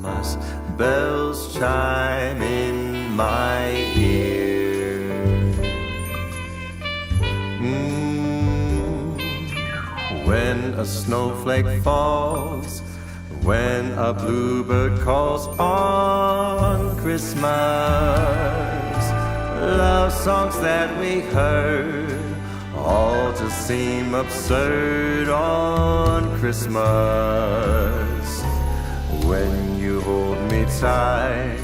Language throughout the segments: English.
Christmas bells chime in my ear. When a snowflake falls, when a bluebird calls on Christmas, love songs that we heard all just seem absurd on Christmas. When you hold me tight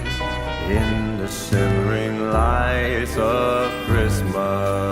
in the shimmering lights of Christmas.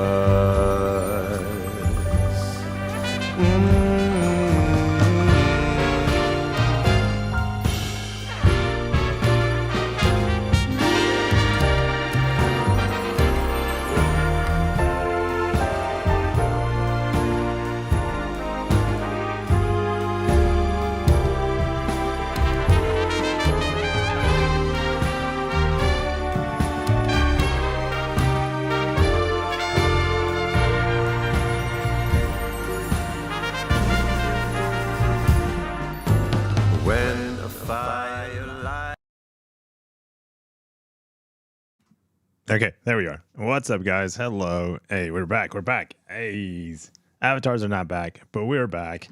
Okay, there we are. What's up, guys? Hello. Hey, we're back. We're back. Hey, avatars are not back, but we're back.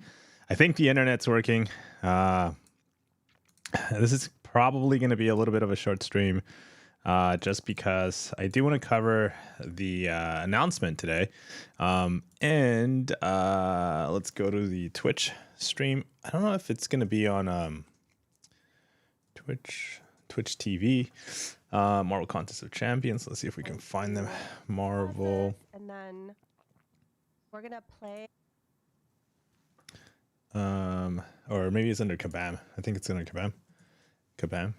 I think the internet's working. This is probably going to be a little bit of a short stream, just because I do want to cover the announcement today. And let's go to the Twitch stream. I don't know if it's going to be on Twitch TV. Marvel Contest of Champions. Let's see if we can find them. Marvel. And then we're gonna play. Or maybe it's under Kabam. I think it's under Kabam. Kabam.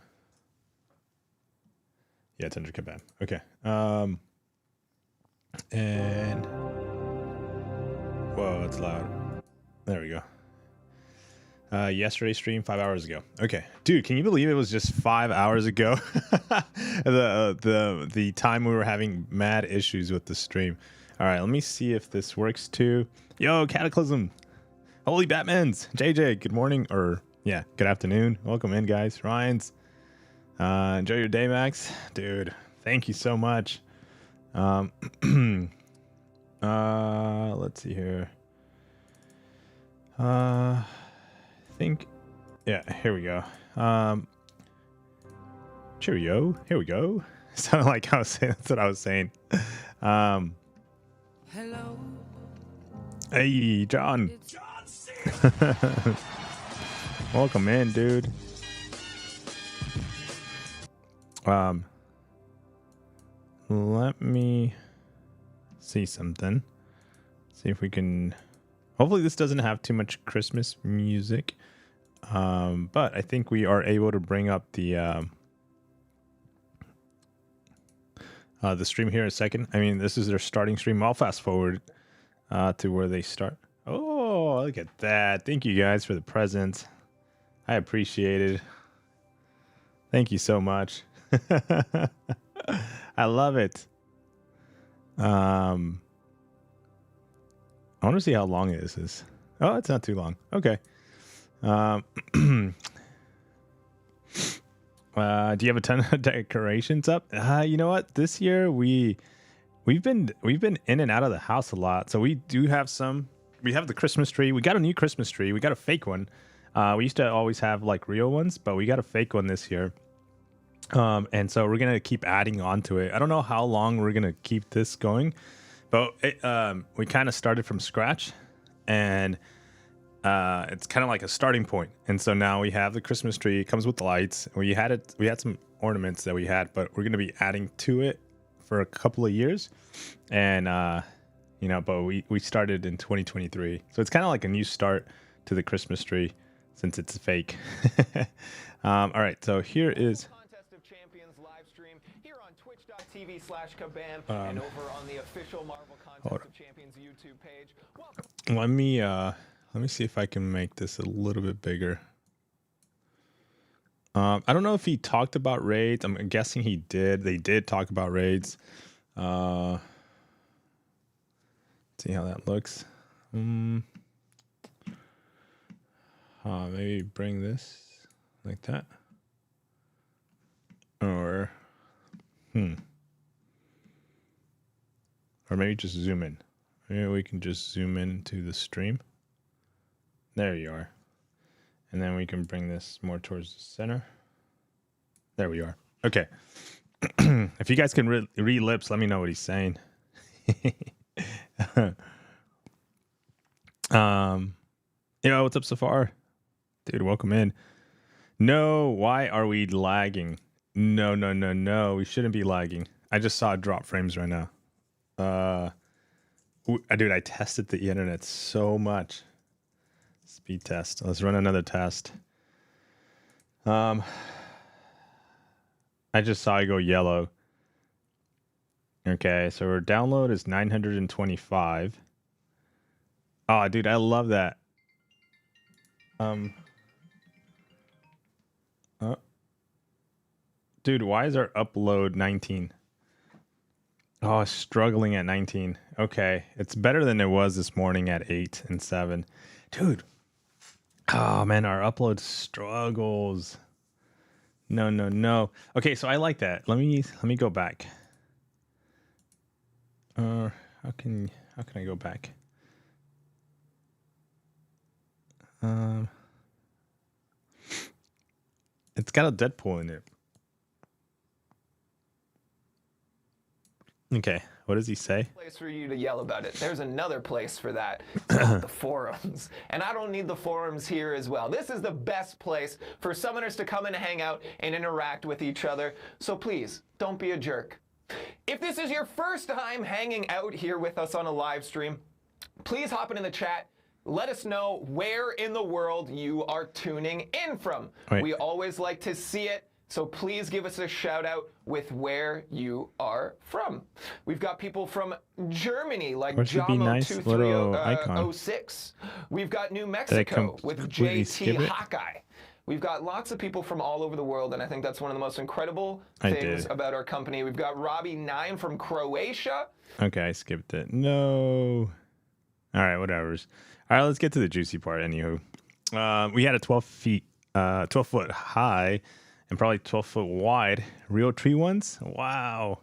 Yeah, it's under Kabam. Okay. And whoa, it's loud. There we go. Yesterday stream 5 hours ago. Okay, dude, can you believe it was just 5 hours ago? the time we were having mad issues with the stream. All right, let me see if this works too. Yo, Cataclysm, Holy Batmans, JJ, good morning, or yeah, good afternoon. Welcome in, guys. Ryan's, enjoy your day, Max, dude. Thank you so much. Let's see here. I think, yeah, here we go. Cheerio, here we go. Sounded like I was saying, that's what I was saying. Hello. Hey, John. It's John C. Welcome in, dude. Let me see something. See if we can. Hopefully this doesn't have too much Christmas music, but I think we are able to bring up the stream here in a second. I mean, this is their starting stream. I'll fast forward to where they start. Oh, look at that. Thank you guys for the presents. I appreciate it. Thank you so much. I love it. I want to see how long this is. Oh, it's not too long. Okay. Do you have a ton of decorations up? You know what? This year we've been in and out of the house a lot. So we do have some. We have the Christmas tree. We got a new Christmas tree. We got a fake one. We used to always have like real ones, but we got a fake one this year. And so we're gonna keep adding on to it. I don't know how long we're gonna keep this going. But we kind of started from scratch, and it's kind of like a starting point. And so now we have the Christmas tree. It comes with the lights. We had some ornaments that we had, but we're going to be adding to it for a couple of years. And but we started in 2023, so it's kind of like a new start to the Christmas tree since it's fake. All right, so here is. twitch.tv/kabam and over on the official Marvel Contest of Champions YouTube page. Let me see if I can make this a little bit bigger. I don't know if he talked about raids. I'm guessing he did. They did talk about raids. See how that looks. Maybe bring this like that. Or maybe just zoom in. Maybe we can just zoom in to the stream. There you are. And then we can bring this more towards the center. There we are. Okay. If you guys can read lips, let me know what he's saying. Yo, what's up, Safar? Dude, welcome in. No, why are we lagging? No. We shouldn't be lagging. I just saw drop frames right now. Dude, I tested the internet so much. Speed test. Let's run another test. I just saw it go yellow. Okay, so our download is 925. Oh, dude, I love that. Dude, why is our upload 19? Oh, it's struggling at 19. Okay, it's better than it was this morning at 8 and 7. Dude. Oh, man, our upload struggles. No. Okay, so I like that. Let me go back. How can I go back? It's got a Deadpool in it. Okay, what does he say? Place for you to yell about it. There's another place for that. It's called the forums. And I don't need the forums here as well. This is the best place for summoners to come and hang out and interact with each other. So please, don't be a jerk. If this is your first time hanging out here with us on a live stream, please hop in the chat. Let us know where in the world you are tuning in from. Wait. We always like to see it. So please give us a shout out with where you are from. We've got people from Germany like Jamo2306. We've got New Mexico with JT Hawkeye. We've got lots of people from all over the world, and I think that's one of the most incredible things about our company. We've got Robbie9 from Croatia. Okay, I skipped it. No. All right, whatever's. All right, let's get to the juicy part. Anywho, we had a 12 foot high and probably 12 foot wide real tree ones. Wow.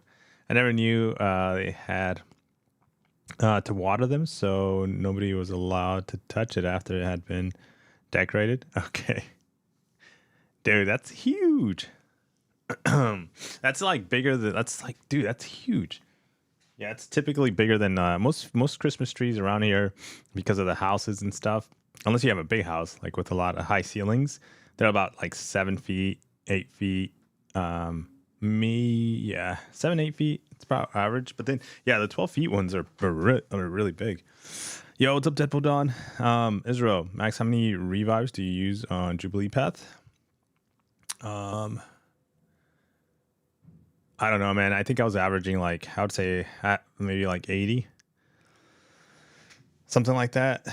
I never knew they had to water them, so nobody was allowed to touch it after it had been decorated. Okay. Dude, that's huge. That's like bigger than, dude, that's huge. Yeah, it's typically bigger than most Christmas trees around here because of the houses and stuff. Unless you have a big house, like with a lot of high ceilings. They're about like 7 feet, 8 feet. 7, 8 feet. It's about average. But then, yeah, the 12 feet ones are really big. Yo, what's up, Deadpool Dawn? Israel, Max, how many revives do you use on Jubilee Path? I don't know, man. I think I was averaging like, I would say maybe like 80. Something like that.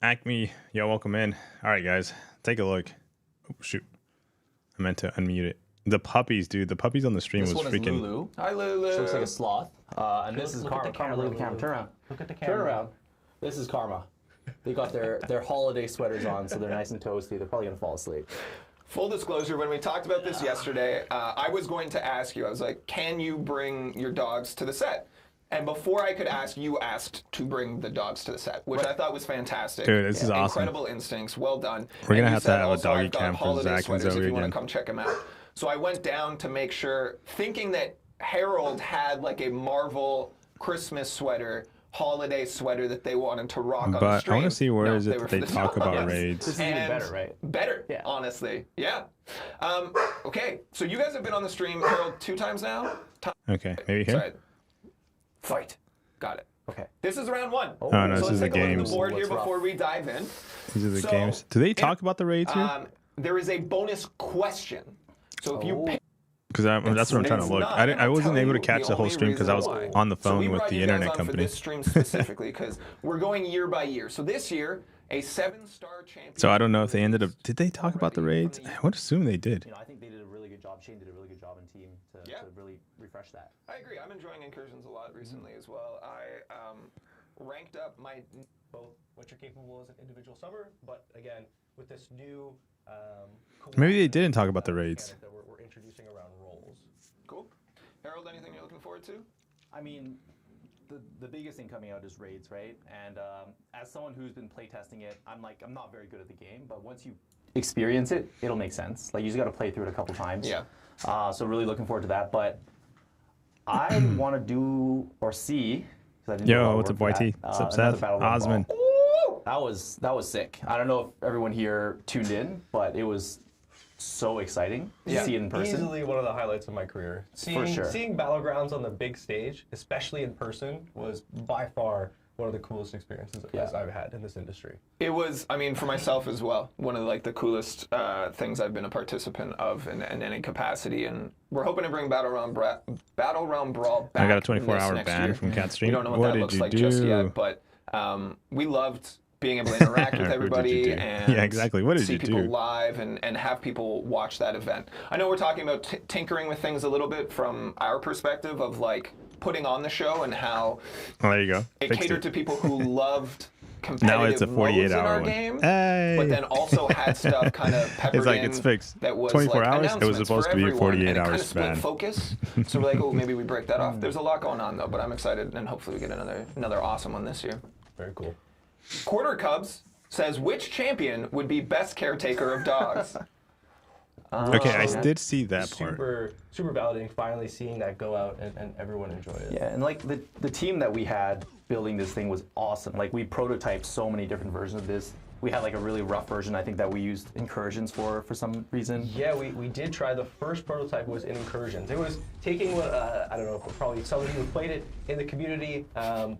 Acme, yo, welcome in. All right, guys, take a look. Oh, shoot. I meant to unmute it. The puppies, dude. The puppies on the stream This was one is freaking. Lulu. Hi, Lulu. She looks like a sloth. And this is Karma. Karma, look at the camera. Turn around. Look at the Turn camera. around. This is Karma. They got their holiday sweaters on, so they're nice and toasty. They're probably gonna fall asleep. Full disclosure, when we talked about this yesterday, I was going to ask you, I was like, can you bring your dogs to the set? And before I could ask, you asked to bring the dogs to the set, which I thought was fantastic. Dude, this is awesome. Incredible instincts, well done. We're gonna And you have to said have a also, doggy I've got cam for holiday Zach and sweaters Zoe if you want again. to come check them out. So I went down to make sure, thinking that Harold had like a Marvel Christmas sweater, holiday sweater that they wanted to rock on the But stream. I want to see where No, is it were that for they the talk about dogs. raids. This is even better, right? Better, Yeah. honestly. Yeah. Okay, so you guys have been on the stream, Harold, 2 times now? Okay, maybe here. Sorry. Fight. Got it. Okay. This is round 1. Oh, no, so this let's is the take a look at games. the board here What's rough? before we dive in. These are the So, games. Do they talk about the raids here? There is a bonus question. So if you pick Because that's what I'm trying to look. I wasn't able to catch the whole stream because I was on the So we phone with brought the you guys internet on for company. this stream specifically because we're going year by year. So this year, a 7-star champion. So I don't know if they ended up. Did they talk about the raids? I would assume they did. You know, I think they did a really good job. Shane did a really good job in team to really refresh that. I agree. I'm enjoying incursions a lot recently as well. I ranked up my Both what you're capable as an individual summer, but again, with this new Maybe they didn't talk about the raids. that we're introducing around roles. cool. to? I mean, the biggest thing coming out is raids, right? And as someone who's been playtesting it, I'm not very good at the game, but once you experience it, it'll make sense. Like, you just got to play through it a couple times. Yeah. So really looking forward to that. But I want to do or see. 'Cause I didn't do a lot Yo, of what's work up, for YT? that, What's up, another Seth? Battleground Osman. Brawl. That was sick. I don't know if everyone here tuned in, but it was so exciting to see it in person. Easily one of the highlights of my career. Seeing Battlegrounds on the big stage, especially in person, was by far one of the coolest experiences I've had in this industry. It was, I mean, for myself as well, one of the coolest things I've been a participant of in any capacity, and we're hoping to bring Battleground Brawl back. I got a 24-hour next ban year. from Cat Stream. We don't know what that looks like just yet, but we loved being able to interact with What did you everybody do? and Yeah, exactly. What did see you people do? live and have people watch that event. I know we're talking about tinkering with things a little bit from our perspective of like putting on the show and how Oh, there you go. it Fixed catered it. to people who loved competitive Now it's a modes in 48-hour our one. game, Hey! but then also had stuff kind of peppered It's like, in it's fixed. that was 24 like hours? It was announcements supposed for to be a everyone, 48 and it kind hours of split ban. focus. So we're like, oh, maybe we break that off. There's a lot going on though, but I'm excited, and hopefully we get another awesome one this year. Very cool. Quarter Cubs says, which champion would be best caretaker of dogs? Okay, I did see that part. Super validating finally seeing that go out and everyone enjoy it. Yeah, and like the team that we had building this thing was awesome. Like, we prototyped so many different versions of this. We had like a really rough version, I think, that we used incursions for some reason. Yeah, we did try. The first prototype was in incursions. It was taking what, I don't know, probably some of you have played it in the community.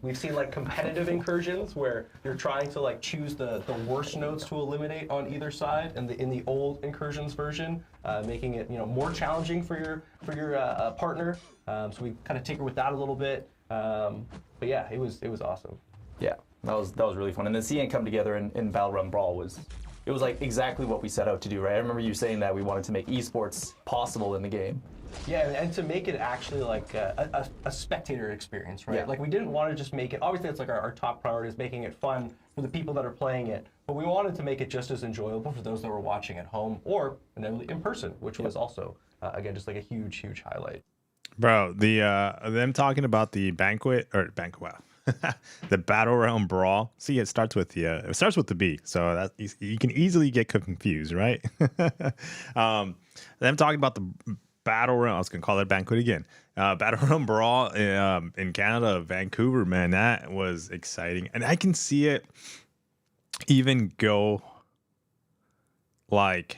We've seen like competitive incursions where you're trying to like choose the worst notes to eliminate on either side, and in the old incursions version, making it more challenging for your partner. So we kind of tinkered with that a little bit. But yeah, it was awesome. Yeah, that was really fun. And then seeing it come together in Battleground Brawl was like exactly what we set out to do, right? I remember you saying that we wanted to make esports possible in the game. Yeah, and to make it actually like a spectator experience, right? Yeah. Like, we didn't want to just make it, obviously it's like our top priority is making it fun for the people that are playing it, but we wanted to make it just as enjoyable for those that were watching at home or inevitably in person, which was also, again, just like a huge, huge highlight. Bro, them talking about the the Battle Realm Brawl. See, it starts with the B, so that you can easily get confused, right? Them talking about the Battle Realm. I was gonna call it Banquet again. Battle Realm Brawl in Canada, Vancouver. Man, that was exciting, and I can see it even go like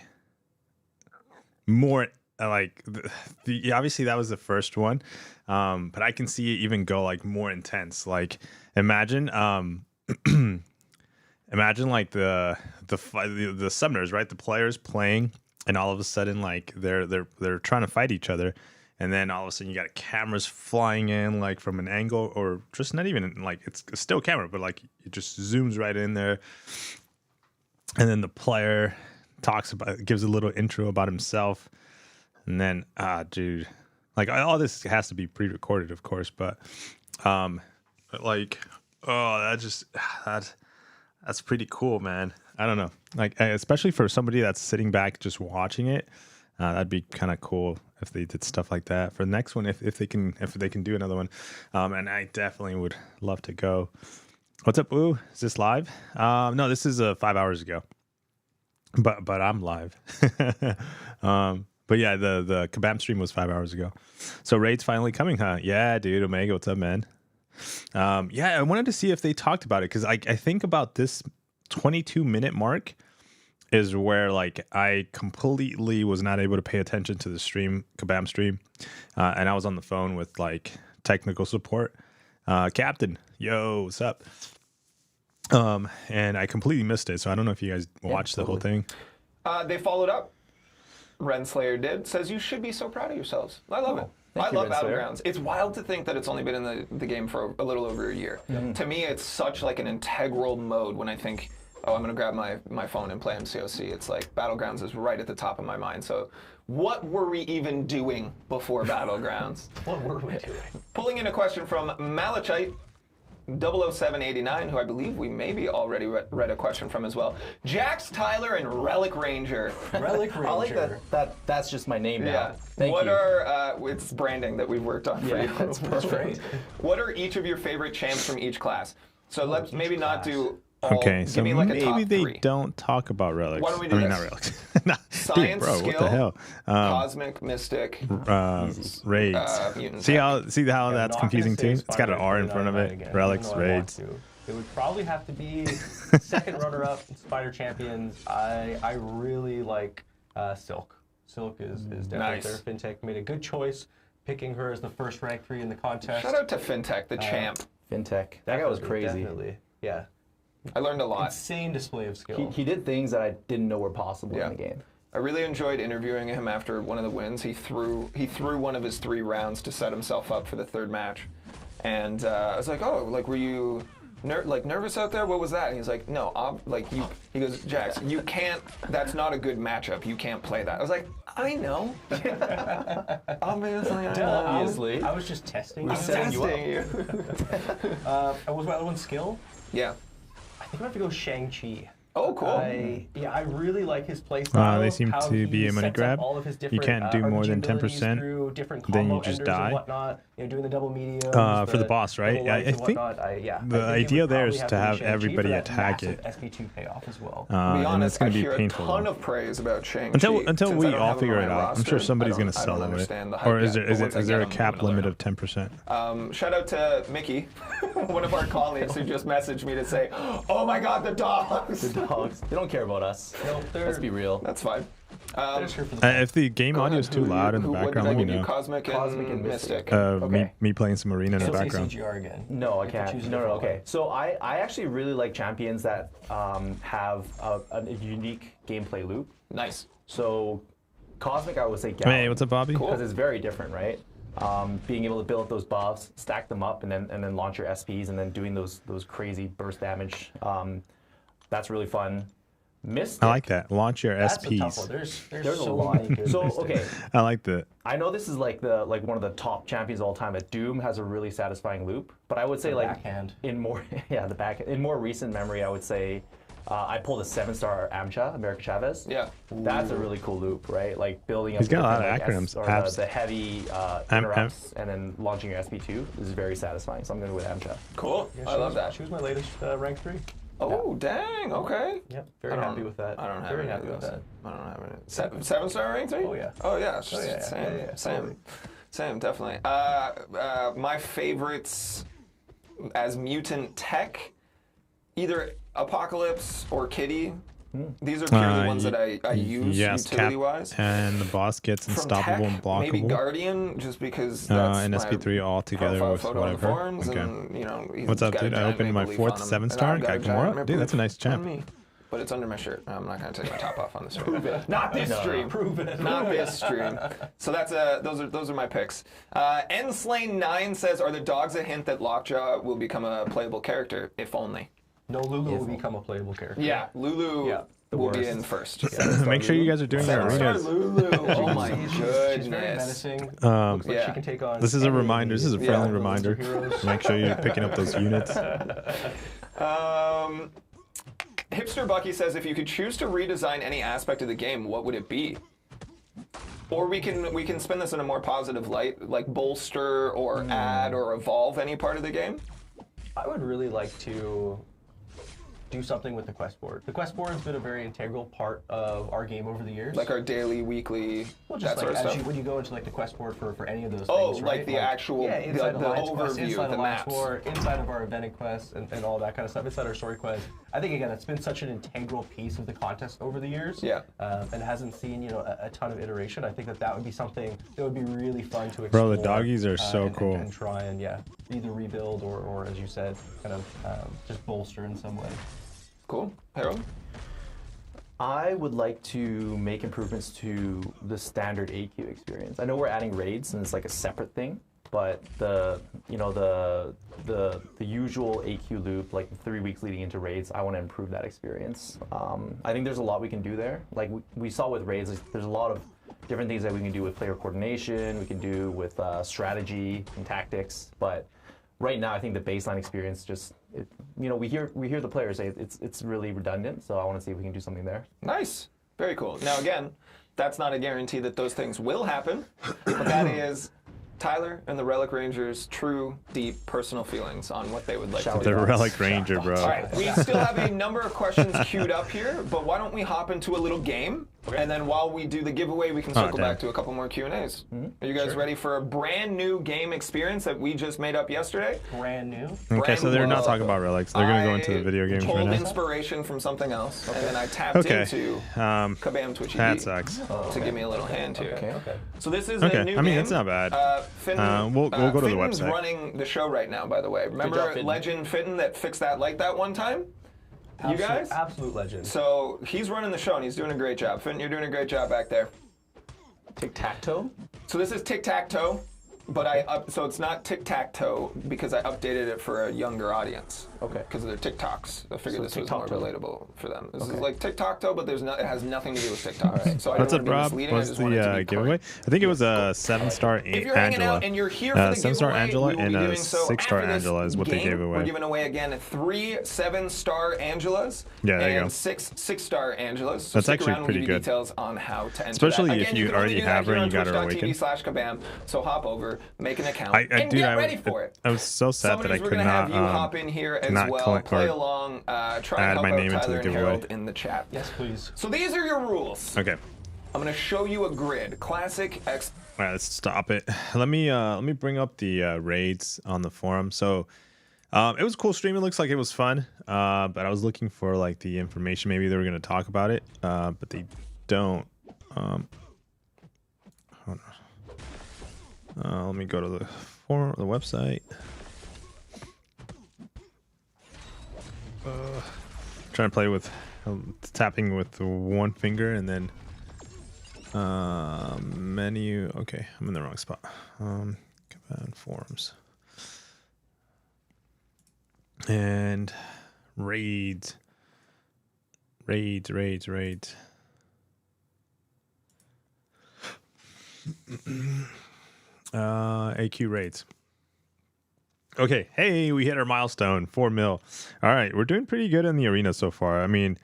more. Like obviously that was the first one, but I can see it even go like more intense. Like imagine like the summoners, right? The players playing, and all of a sudden like they're trying to fight each other, and then all of a sudden you got cameras flying in like from an angle, or just not even like it's still camera, but like it just zooms right in there, and then the player gives a little intro about himself. And then, dude, like all this has to be pre-recorded, of course, but like, oh, that's pretty cool, man. I don't know, like especially for somebody that's sitting back just watching it, that'd be kind of cool if they did stuff like that for the next one, if they can do another one, and I definitely would love to go. What's up, Woo? Is this live? No, this is 5 hours ago, but I'm live. But yeah, the Kabam stream was 5 hours ago. So raid's finally coming, huh? Yeah, dude. Omega, what's up, man? Yeah, I wanted to see if they talked about it, because I think about this 22-minute mark is where like I completely was not able to pay attention to the stream, Kabam stream, and I was on the phone with like technical support. Captain, yo, what's up? And I completely missed it, so I don't know if you guys watched the whole thing. They followed up. Renslayer did. Says you should be so proud of yourselves. I love it. I love Battlegrounds. It's wild to think that it's only been in the game for a little over a year. To me, it's such like an integral mode when I think, oh, I'm going to grab my phone and play MCOC. It's like Battlegrounds is right at the top of my mind. So what were we even doing before Battlegrounds? What were we doing? Pulling in a question from Malachite. 00789, who I believe we maybe already read a question from as well. Jax, Tyler, and Relic Ranger. Relic Ranger. I like that's just my name now. Yeah. Thank what you. are it's branding that we've worked on for you. that's great. What are each of your favorite champs from each class? So let's maybe not do all. Okay, so give me like a top maybe they three. don't talk about relics. Why don't we do I mean, this? not relics. Nah, Science, dude, bro, skill, what the hell? Cosmic, Mystic, Raids. Mutant See Tech. how I'm that's not gonna confusing say too? It's got an R in front of Spider-Man it. again, Relics, even though I want raids. to. It would probably have to be second runner-up, Spider Champions. I really like Silk. Silk is definitely Nice. there. Fintech made a good choice picking her as the first rank 3 in the contest. Shout out to Fintech, the champ. Fintech. That guy was crazy. Definitely. Yeah. I learned a lot. Insane display of skill. He did things that I didn't know were possible Yeah. in the game. I really enjoyed interviewing him after one of the wins. He threw one of his 3 rounds to set himself up for the 3rd match, and I was like, "Oh, like were you nervous out there? What was that?" And he's like, "No, he goes, Jax, you can't. That's not a good matchup. You can't play that." I was like, "I know. Obviously, I know." Obviously. I was just testing. We're setting you up. Was my other one skill? Yeah. I think I have to go Shang-Chi. Oh, cool. I really like his playstyle. They seem how to be he a money sets up grab. all of his You different, can't do more than RPG abilities 10%, through different then you combo just enders and die. whatnot, doing the double mediums. For the boss, right? double Yeah, lights I and think whatnot. I the think it idea would there probably is have to be have Shang-Chi everybody for that attack massive it. SP2 payoff as well. To be And honest, it's going I to be hear a painful. ton of praise about Shang-Chi. Until Since we I don't all have him figure on it my out, I'm roster, sure somebody's going to I don't sell it. understand the hype Or is yet, there but once I is get there a him, I'm cap gonna limit learn. of 10%? Shout out to Mickey, one of our colleagues who just messaged me to say, "Oh my God, the dogs!" The dogs. They don't care about us. No, they're Let's be real. That's fine. they're just here for the If the game audio is too loud in the background, let me know. Cosmic and Mystic. Okay. Me playing some arena in the Still say background. CGR again. No, I You have to can't. choose a No, different okay. one. So I actually really like champions that have a unique gameplay loop. Nice. So Cosmic, I would say Hey, what's up, Bobby? Because it's very different, right? Being able to build up those buffs, stack them up, and then launch your SPs, and then doing those crazy burst damage. That's really fun. Mystic. I like that. Launch your That's a tough SPs. one. There's There's a so lot. many good So Mystics. okay, I like that. I know this is like one of the top champions of all time. But Doom has a really satisfying loop. But I would say The like backhand. in more in more recent memory, I would say I pulled a 7-star AMCHA, America Chavez. Yeah. That's a really cool loop, right? Like building up He's got a lot of different, acronyms. or Abs. the heavy interrupts and then launching your SP2 is very satisfying. So I'm going to go with AMCHA. Cool. Yeah, I she love was- that. She was my latest rank 3. Oh, dang. Okay. Yep, very I don't- happy with that. I don't have very any happy of with those. that. I don't have any. 7-star rank 3? Oh, yeah. Oh yeah. yeah, Same. yeah, Same. totally. Same. Definitely. My favorites as mutant tech, either Apocalypse or Kitty. These are purely the ones that I use Yes, utility wise. and the boss gets From unstoppable tech, and maybe blockable. Guardian, just because that's And my SP3 all together profile with photo on the whatever. forums, Okay. and he's What's up, got a dude? I giant opened my maple leaf 4th on him, 7-star and I've got a Kakamura. giant maple Dude, that's a leaf nice champ. on me, but it's under my shirt. I'm not gonna take my top off on the stream. Not this stream. Prove it. Not this stream. So that's those are my picks. Nslane9 says, "Are the dogs a hint that Lockjaw will become a playable character? If only." No, Lulu will become a playable character. Yeah, Lulu Yeah, will be worst. in first. Make sure you guys are doing your 7-star arenas. Lulu. Oh my She's very goodness. menacing. Um, Like Yeah. she can take on This is a any reminder. This is a friendly Yeah. reminder. Heroes. Make sure you're picking up those units. Hipster Bucky says, "If you could choose to redesign any aspect of the game, what would it be?" Or we can spin this in a more positive light, like bolster or add or evolve any part of the game. I would really like to do something with the quest board. The quest board has been a very integral part of our game over the years. Like our daily, weekly, well, that just sort like of as stuff. when you go into like the quest board for any of those Oh, things, like right? the actual- yeah, inside the Alliance Quest, overview, inside the Alliance maps. War, inside of our event quest, and all that kind of stuff, inside our story quest. I think again, it's been such an integral piece of the contest over the years. Yeah. And hasn't seen a ton of iteration. I think that would be something that would be really fun to explore. Bro, the doggies are so and cool. And try and either rebuild or as you said, kind of just bolster in some way. Cool. Harold? I would like to make improvements to the standard AQ experience. I know we're adding raids and it's like a separate thing, but the usual AQ loop, like the 3 weeks leading into raids, I want to improve that experience. I think there's a lot we can do there. Like we saw with raids, there's a lot of different things that we can do with player coordination, we can do with strategy and tactics, but right now, I think the baseline experience just, we hear the players say it's really redundant. So I want to see if we can do something there. Nice. Very cool. Now, again, that's not a guarantee that those things will happen, but that is Tyler and the Relic Rangers' true, deep, personal feelings on what they would like to do. The Relic Ranger, bro. All right, we still have a number of questions queued up here, but why don't we hop into a little game? Okay. And then while we do the giveaway, we can circle back to a couple more Q&As. Are you guys ready for a brand new game experience that we just made up yesterday? Brand new. Okay, so they're not talking about relics. They're going to go into the video games right now. Inspiration from something else, and then I tapped into Kabam Twitchy that sucks. to give me a little hand here. Okay. So this is a new game. I mean, it's not bad. We'll go to the Fitton's website. running the show right now, by the way. Remember Legend Fitton that fixed that light that one time? You guys? Absolute legend. So he's running the show, and he's doing a great job. Finn, you're doing a great job back there. Tic-tac-toe? So this is tic-tac-toe, but so it's not tic-tac-toe because I updated it for a younger audience. Okay. Because of their TikToks. I figured So this was more tic-tac-toe. relatable for them. This is like tic-tac-toe, but it has nothing to do with TikToks. Right. So I What's didn't up, want Rob? to be misleading. I What's just wanted it to the be giveaway? I think it was a 7-star If you're hanging Angela. out and you're here for the 7-star giveaway, Angela we will and be a doing so 6-star after this Angela is what they game. gave away. We're giving away again 3 7-star Angelas Yeah, there you and go. 6 6-star Angelas. So That's stick actually around, we'll pretty give you good. details on how to enter Especially that. if Again, you can already only do have that her here and you on got her awakened. twitch.tv/kabam. So hop over, make an account, I and dude, get ready for it. I was so sad that I Summoners, could we're gonna have not you hop in here as not well, collect play or along, try add and help my out name into Tyler the and giveaway. Harold in the chat. Yes, please. So these are your rules. Okay. I'm gonna show you a grid. Classic X. All right, let's stop it. Let me bring up the raids on the forum. So it was a cool stream. It looks like it was fun. But I was looking for like the information. Maybe they were gonna talk about it, but they don't. Hold on. Let me go to the forum, the website. Trying to play with tapping with one finger and then menu. Okay, I'm in the wrong spot. Command forums and raids. AQ raids. Okay, hey, we hit our milestone, 4 mil. All right, we're doing pretty good in the arena so far. I mean,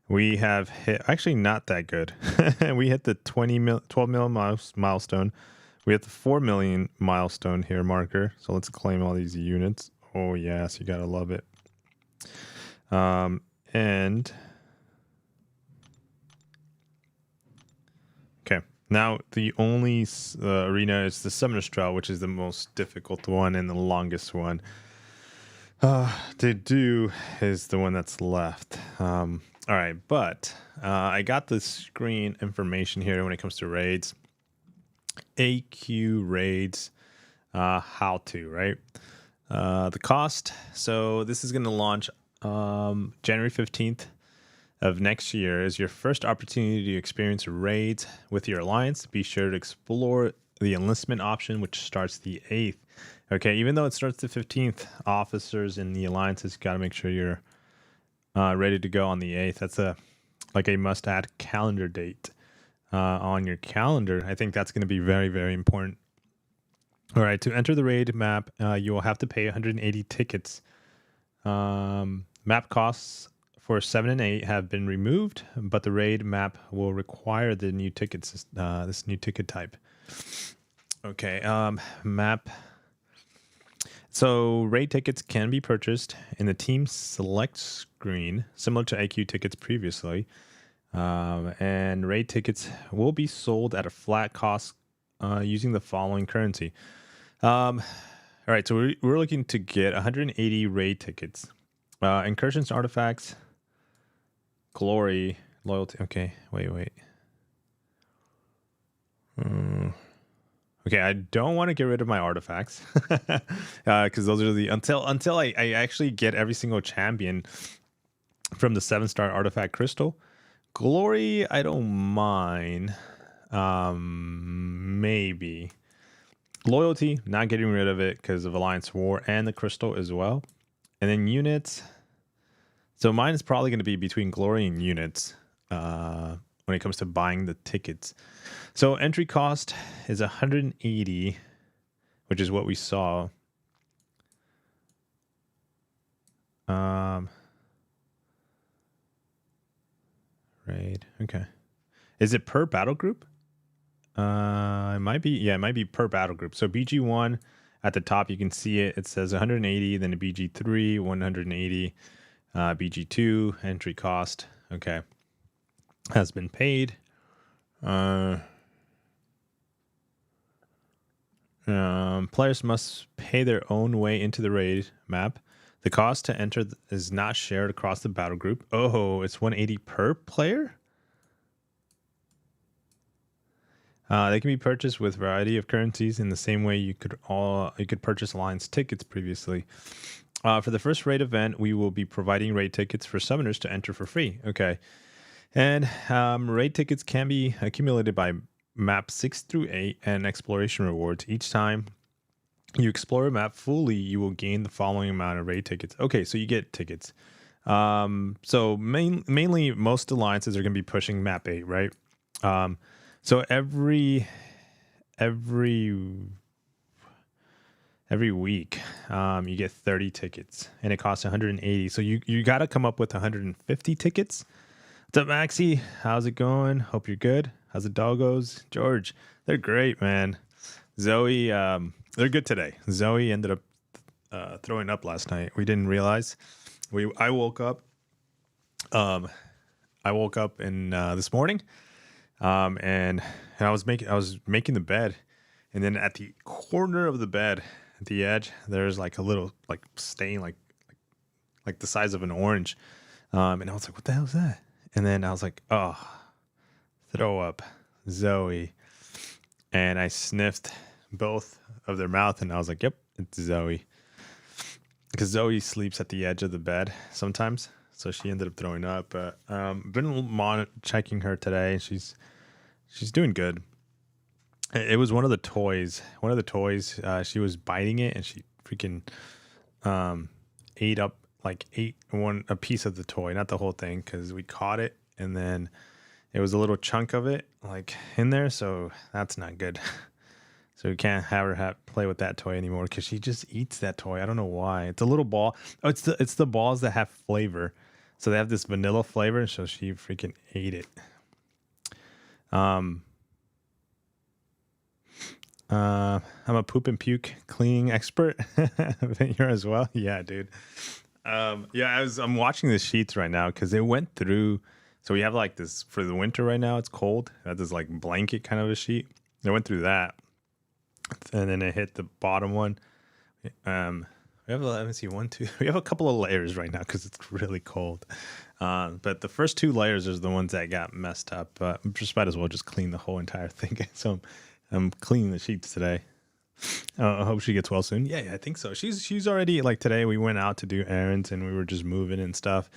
we have hit, actually not that good. We hit the 12 mil milestone. We hit the 4 million milestone here marker. So let's claim all these units. Oh yes, you gotta love it. And okay. Now, the only arena is the Summoner's Trial, which is the most difficult one and the longest one to do is the one that's left. All right, but I got the screen information here when it comes to raids. AQ raids, how to, right? The cost. So this is going to launch January 15th. Of next year is your first opportunity to experience raids with your alliance. Be sure to explore the enlistment option, which starts the 8th. Okay, even though it starts the 15th, officers in the alliances got to make sure you're ready to go on the 8th. That's a must-add calendar date on your calendar. I think that's going to be very, very important. All right, to enter the raid map, you will have to pay 180 tickets. Map costs for 7 and 8 have been removed, but the raid map will require the new tickets, this new ticket type. Okay, map. So raid tickets can be purchased in the team select screen, similar to AQ tickets previously. And raid tickets will be sold at a flat cost using the following currency. All right, so we're looking to get 180 raid tickets. Incursions, artifacts, glory, loyalty. Okay, wait. Okay, I don't want to get rid of my artifacts because those are the until I actually get every single champion from the 7-star artifact crystal. Glory, I don't mind. Maybe loyalty, not getting rid of it because of Alliance War and the crystal as well. And then units. So mine is probably going to be between glory and units when it comes to buying the tickets. So entry cost is 180, which is what we saw. Raid. Okay. Is it per battle group? It might be. Yeah, it might be per battle group. So BG1 at the top, you can see it. It says 180. Then a BG3, 180. BG2 entry cost. Okay, has been paid. Players must pay their own way into the raid map. The cost to enter is not shared across the battle group. Oh, it's 180 per player. They can be purchased with a variety of currencies in the same way you could purchase Alliance tickets previously. For the first raid event, we will be providing raid tickets for summoners to enter for free. Okay, and raid tickets can be accumulated by map 6 through 8 and exploration rewards. Each time you explore a map fully, you will gain the following amount of raid tickets. Okay, so you get tickets. So mainly most alliances are going to be pushing map 8, right? So every week, you get 30 tickets, and it costs 180. So you got to come up with 150 tickets. What's up, Maxie? How's it going? Hope you're good. How's the doggos? George, they're great, man. Zoe, they're good today. Zoe ended up throwing up last night. We didn't realize. I woke up. In this morning. And I was making the bed, and then at the corner of the bed, at the edge, there's like a little like stain, like the size of an orange. And I was like, what the hell is that? And then I was like, oh, throw up, Zoe. And I sniffed both of their mouth, and I was like, yep, it's Zoe. Because Zoe sleeps at the edge of the bed sometimes. So she ended up throwing up. But been checking her today. She's doing good. It was one of the toys. She was biting it, and she freaking ate a piece of the toy, not the whole thing, because we caught it, and then it was a little chunk of it like in there. So that's not good. So we can't have her play with that toy anymore because she just eats that toy. I don't know why. It's a little ball. Oh, it's the balls that have flavor. So they have this vanilla flavor, so she freaking ate it. I'm a poop and puke cleaning expert. You're as well? Yeah, dude. I'm watching the sheets right now because it went through. So we have like this for the winter right now. It's cold. We have this like blanket kind of a sheet. It went through that. And then it hit the bottom one. We have, let me see, 1, 2. We have a couple of layers right now because it's really cold. But the first 2 layers are the ones that got messed up. Just might as well just clean the whole entire thing. So I'm cleaning the sheets today. I hope she gets well soon. Yeah, I think so. She's already, like today we went out to do errands and we were just moving and stuff.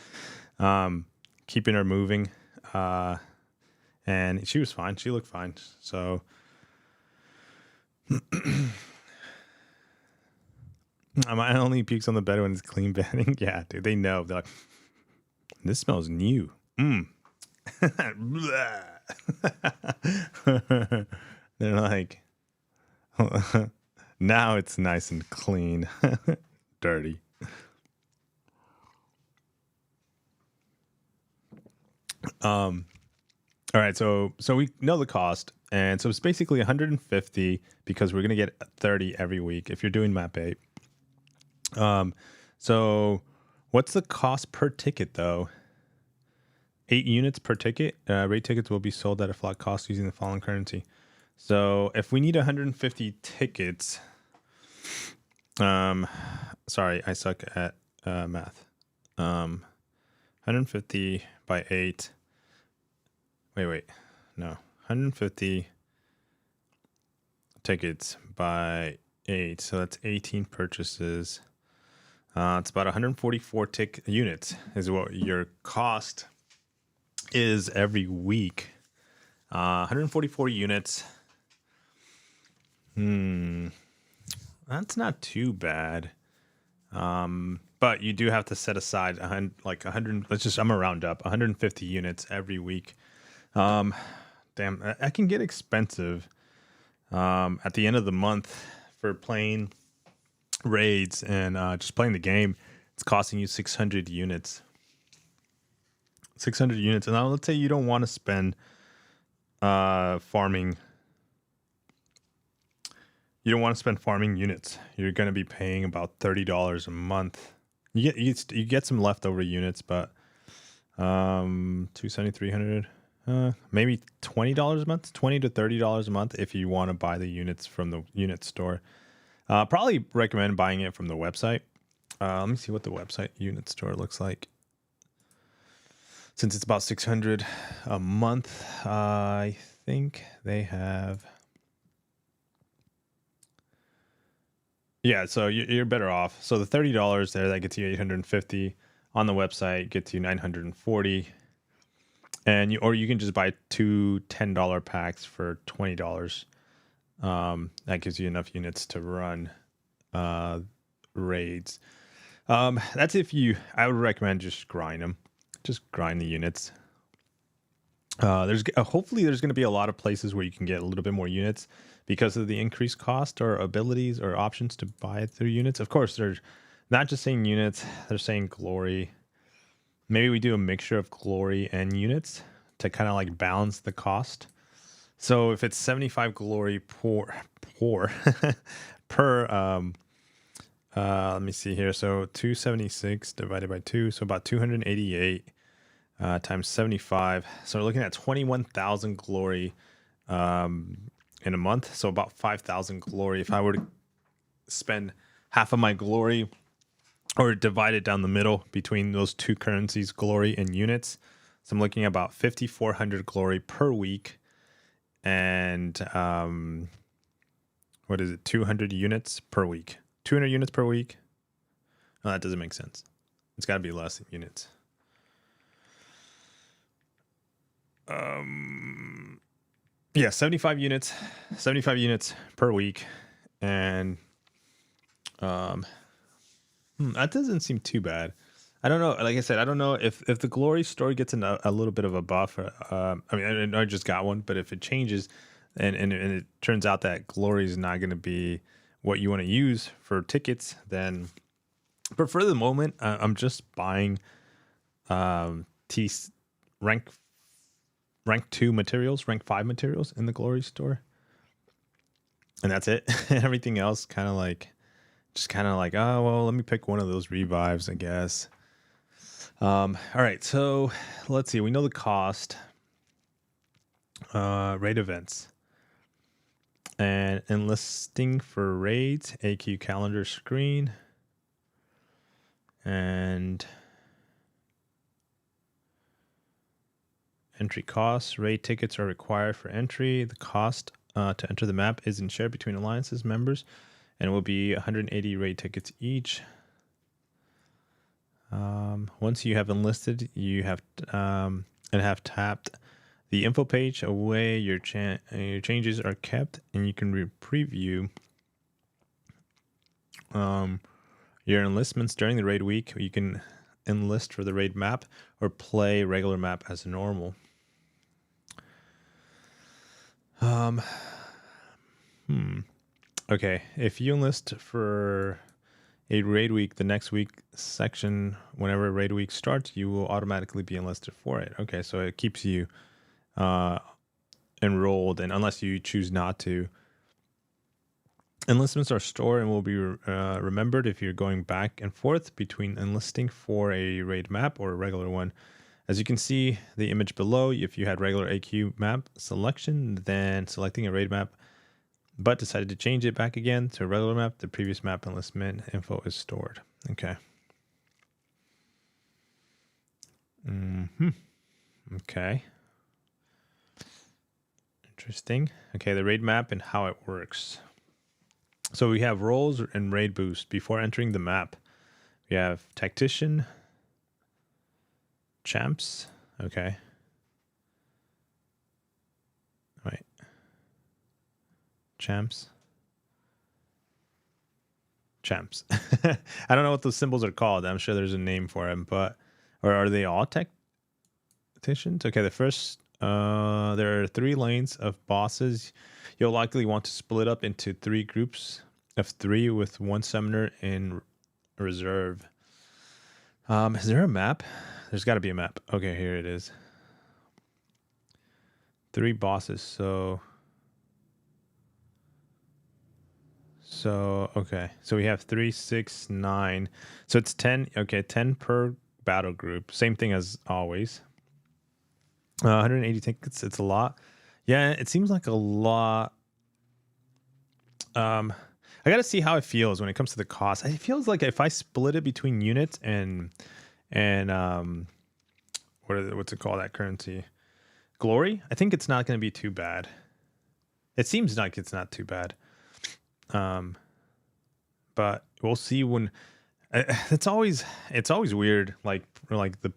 Keeping her moving. And she was fine. She looked fine. So I only pukes on the bed when it's clean bedding. Yeah, dude, they know. They're like, this smells new. They're like, now it's nice and clean. Dirty. All right, so we know the cost, and so it's basically 150 because we're gonna get 30 every week if you're doing map 8. So what's the cost per ticket though? 8 units per ticket. Raid tickets will be sold at a flat cost using the following currency. So if we need 150 tickets, sorry, I suck at math. 150 by 8. Wait, no, 150 tickets by 8. So that's 18 purchases. It's about 144 units is what your cost is every week. 144 units. That's not too bad. But you do have to set aside 100. I'm gonna round up 150 units every week. Damn, that can get expensive. At the end of the month for playing raids and just playing the game, it's costing you 600 units. 600 units. And now let's say you don't want to spend farming. You don't want to spend farming units. You're going to be paying about $30 a month. You get some leftover units, but 270, 300, maybe $20 a month, $20 to $30 a month if you want to buy the units from the unit store. Probably recommend buying it from the website. Let me see what the website unit store looks like. Since it's about 600 a month, I think they have. Yeah, so you're better off. So the $30 there, that gets you 850. On the website, gets you 940. And you can just buy two $10 packs for $20. That gives you enough units to run raids. That's I would recommend just grind them. Just grind the units. Hopefully there's going to be a lot of places where you can get a little bit more units because of the increased cost or abilities or options to buy it through units. Of course, they're not just saying units, they're saying glory. Maybe we do a mixture of glory and units to kind of like balance the cost. So if it's 75 glory per let me see here. So 276 divided by 2, so about 288 times 75. So we're looking at 21,000 glory in a month. So about 5,000 glory. If I were to spend half of my glory or divide it down the middle between those two currencies, glory and units. So I'm looking at about 5,400 glory per week. And 200 units per week. 200 units per week. No, that doesn't make sense. It's got to be less units. Yeah, 75 units per week. And that doesn't seem too bad. I don't know. Like I said, I don't know if the glory store gets a little bit of a buff. I mean, I just got one, but if it changes and it turns out that glory is not going to be what you want to use for tickets, then. But for the moment, I'm just buying rank 2 materials, rank 5 materials in the glory store, and that's it. Everything else kind of like, oh well, let me pick one of those revives, I guess. All right, so let's see. We know the cost. Raid events and enlisting for raids, AQ calendar screen, and entry costs. Raid tickets are required for entry. The cost to enter the map isn't shared between alliances members, and it will be 180 raid tickets each. Once you have enlisted, you have tapped the info page away. Your changes are kept, and you can preview your enlistments during the raid week. You can enlist for the raid map or play regular map as normal. Okay, if you enlist for a raid week, the next week section, whenever raid week starts, you will automatically be enlisted for it. Okay, so it keeps you enrolled, and unless you choose not to. Enlistments are stored and will be remembered if you're going back and forth between enlisting for a raid map or a regular one. As you can see the image below, if you had regular AQ map selection, then selecting a raid map, but decided to change it back again to a regular map, the previous map enlistment info is stored. Okay. Okay. Interesting. Okay, the raid map and how it works. So we have roles and raid boost. Before entering the map, we have tactician, champs. Okay. Right. Champs. I don't know what those symbols are called. I'm sure there's a name for them, or are they all tacticians? Okay, the first, there are 3 lanes of bosses. You'll likely want to split up into 3 groups of 3 with 1 summoner in reserve. Is there a map? There's got to be a map. Okay, here it is. 3 bosses. So okay. So we have 3, 6, 9. So it's 10. Okay, 10 per battle group. Same thing as always. 180 tickets. It's a lot. Yeah, it seems like a lot. I got to see how it feels when it comes to the cost. It feels like if I split it between units and what's it called, that currency? Glory? I think it's not going to be too bad. It seems like it's not too bad. But we'll see when it's always weird, like the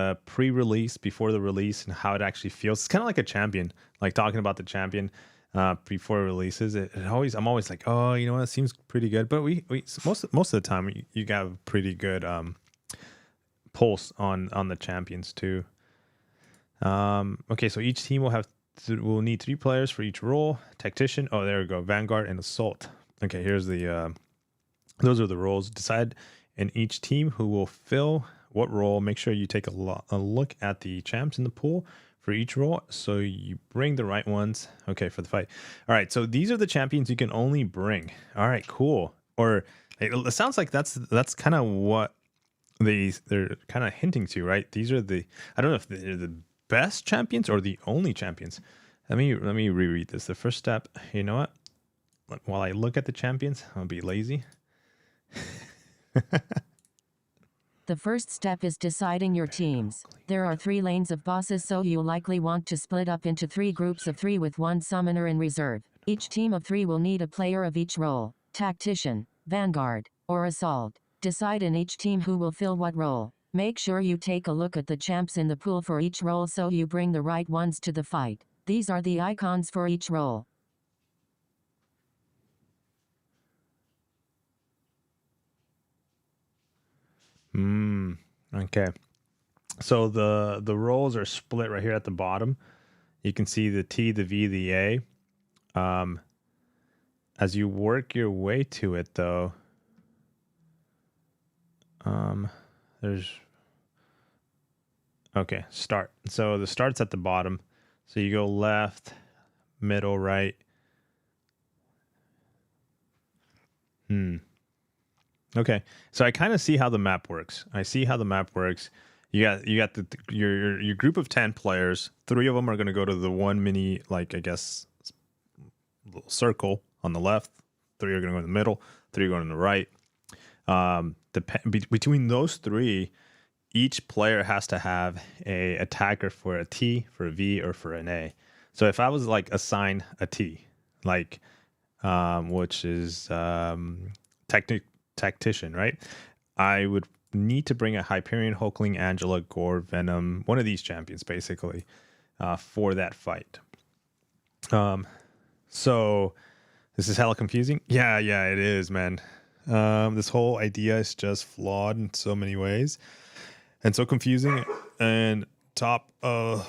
pre-release before the release and how it actually feels. It's kind of like a champion, like talking about the champion before it releases. I'm always like, oh, you know what, it seems pretty good. But we most of the time you got a pretty good pulse on the champions too. Okay, so each team will need 3 players for each role. Tactician, oh there we go, Vanguard and Assault. Okay, here's the those are the roles. Decide in each team who will fill what role. Make sure you take a look at the champs in the pool for each role, so you bring the right ones. Okay, for the fight. All right, so these are the champions you can only bring. All right, cool. Or it sounds like that's kind of what they're kind of hinting to, right? These are I don't know if they're the best champions or the only champions. Let me reread this. The first step, you know what? While I look at the champions, I'll be lazy. The first step is deciding your teams. There are 3 lanes of bosses, so you'll likely want to split up into 3 groups of 3 with 1 summoner in reserve. Each team of 3 will need a player of each role: Tactician, Vanguard, or Assault. Decide in each team who will fill what role. Make sure you take a look at the champs in the pool for each role so you bring the right ones to the fight. These are the icons for each role. Okay. So the roles are split right here at the bottom. You can see the T, the V, the A. As you work your way to it, though, there's okay, start. So the start's at the bottom. So you go left, middle, right. Okay, so I kind of see how the map works. You got your group of 10 players. 3 of them are going to go to the one mini, like, I guess, little circle on the left. 3 are going to go in the middle. 3 are going on the right. Between those 3, each player has to have a attacker for a T, for a V, or for an A. So if I was like assign a T, like which is Tactician, right? I would need to bring a Hyperion, Hulkling, Angela, Gore, Venom, one of these champions basically, for that fight. So this is hella confusing. Yeah, it is, man. This whole idea is just flawed in so many ways and so confusing. And top of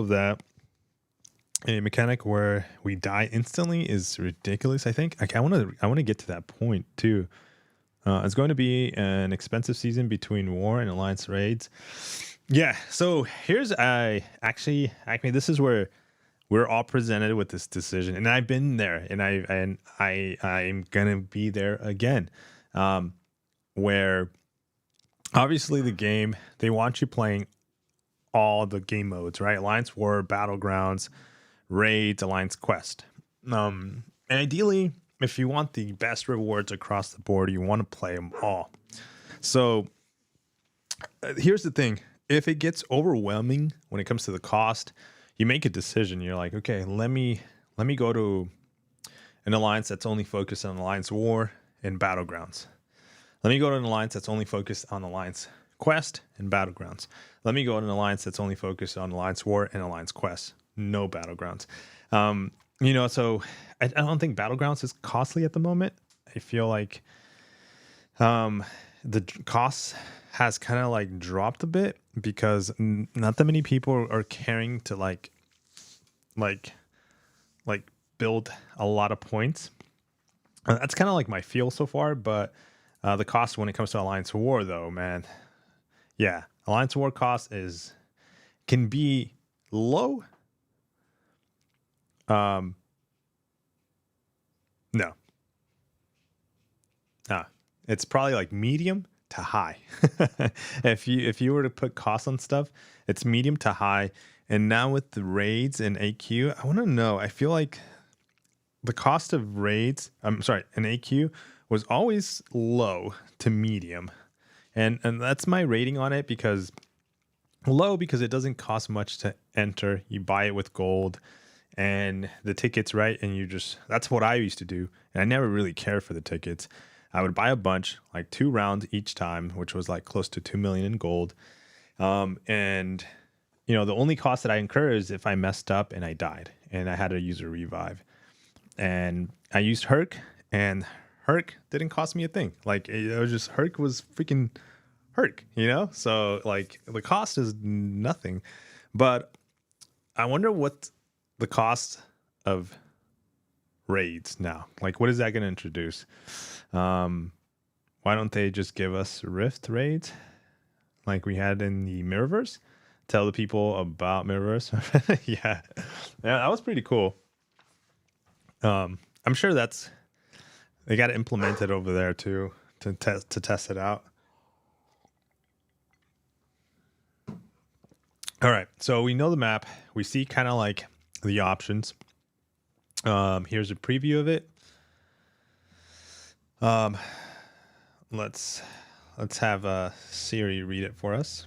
that, a mechanic where we die instantly is ridiculous. I think I want to get to that point too. It's going to be an expensive season between war and alliance raids. Yeah. So here's actually this is where we're all presented with this decision, and I've been there, and I'm gonna be there again. Where obviously the game, they want you playing all the game modes, right? Alliance War, Battlegrounds, Raids, Alliance Quest. And ideally, if you want the best rewards across the board, you want to play them all. So here's the thing. If it gets overwhelming when it comes to the cost, you make a decision. You're like, okay, let me go to an alliance that's only focused on Alliance War and Battlegrounds. Let me go to an alliance that's only focused on Alliance Quest and Battlegrounds. Let me go to an alliance that's only focused on Alliance War and Alliance Quest. No Battlegrounds. So I don't think Battlegrounds is costly at the moment. I feel like the costs has kind of like dropped a bit because not that many people are caring to like build a lot of points. That's kind of like my feel so far, but The cost when it comes to Alliance War, though, man, yeah, Alliance War cost can be low. No, it's probably like medium to high. If you were to put costs on stuff, it's medium to high. And now with the raids and AQ, I want to know. I feel like the cost of raids, an AQ was always low to medium, and that's my rating on it, because low because it doesn't cost much to enter. You buy it with gold and the tickets, right? And that's what I used to do. And I never really cared for the tickets. I would buy a bunch, like 2 rounds each time, which was like close to 2 million in gold. And the only cost that I incur is if I messed up and I died and I had to use a revive. And I used Herc, and Herc didn't cost me a thing. Like, it was just, Herc was freaking Herc, So like the cost is nothing. But I wonder what the cost of raids now. Like, what is that going to introduce? Why don't they just give us Rift raids like we had in the Mirrorverse? Tell the people about Mirrorverse. Yeah, that was pretty cool. I'm sure they got to implement it over there too to test it out. All right, so we know the map. We see kind of like the options. Here's a preview of it. Let's have Siri read it for us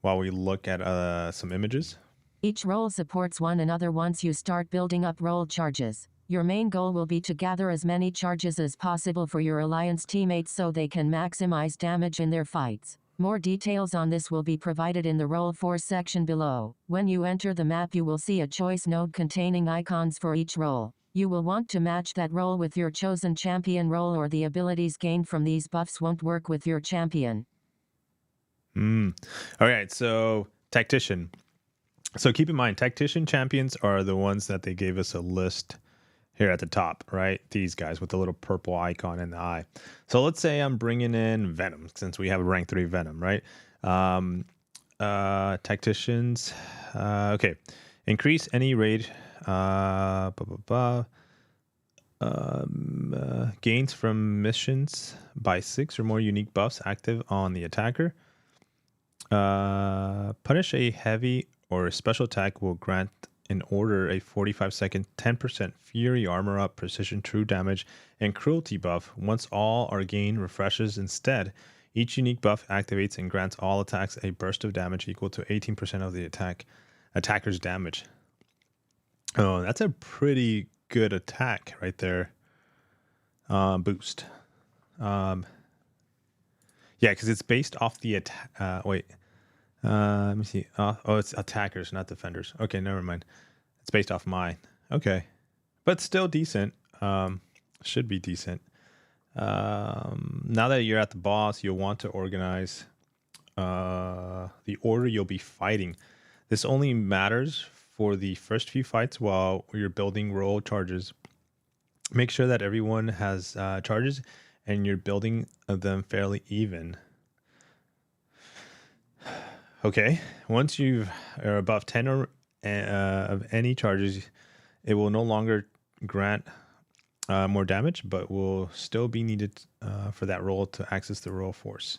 while we look at some images. Each role supports one another once you start building up role charges. Your main goal will be to gather as many charges as possible for your alliance teammates so they can maximize damage in their fights. More details on this will be provided in the Role Force section below. When you enter the map, you will see a choice node containing icons for each role. You will want to match that role with your chosen champion role, or the abilities gained from these buffs won't work with your champion. All right, so Tactician. So keep in mind, Tactician champions are the ones that they gave us a list here at the top, right? These guys with the little purple icon in the eye. So let's say I'm bringing in Venom, since we have a rank 3 Venom, right? Tacticians. Okay. Increase any raid gains from missions by 6 or more unique buffs active on the attacker. Punish a heavy or a special attack will grant in order a 45-second 10% Fury Armor Up, Precision True Damage, and Cruelty buff. Once all are gained, refreshes instead. Each unique buff activates and grants all attacks a burst of damage equal to 18% of the attacker's damage. Oh, that's a pretty good attack right there. Boost. Yeah, because it's based off the attack. Wait. Let me see. Oh, it's attackers, not defenders. Okay, never mind. It's based off mine. Okay. But still decent. Should be decent. Now that you're at the boss, you'll want to organize the order you'll be fighting. This only matters for the first few fights while you're building role charges. Make sure that everyone has charges and you're building them fairly even. Okay, once you are above 10 of any charges, it will no longer grant more damage, but will still be needed for that role to access the role force.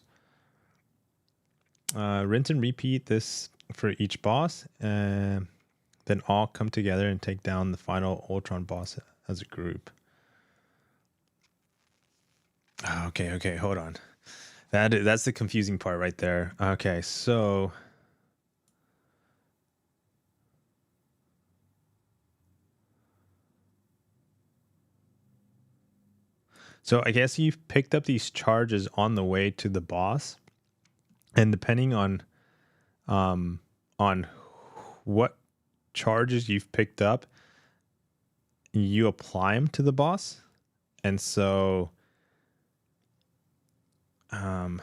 Rinse and repeat this for each boss, and then all come together and take down the final Ultron boss as a group. Okay, hold on. That's the confusing part right there. Okay, so I guess you've picked up these charges on the way to the boss, and depending on what charges you've picked up, you apply them to the boss. And so hold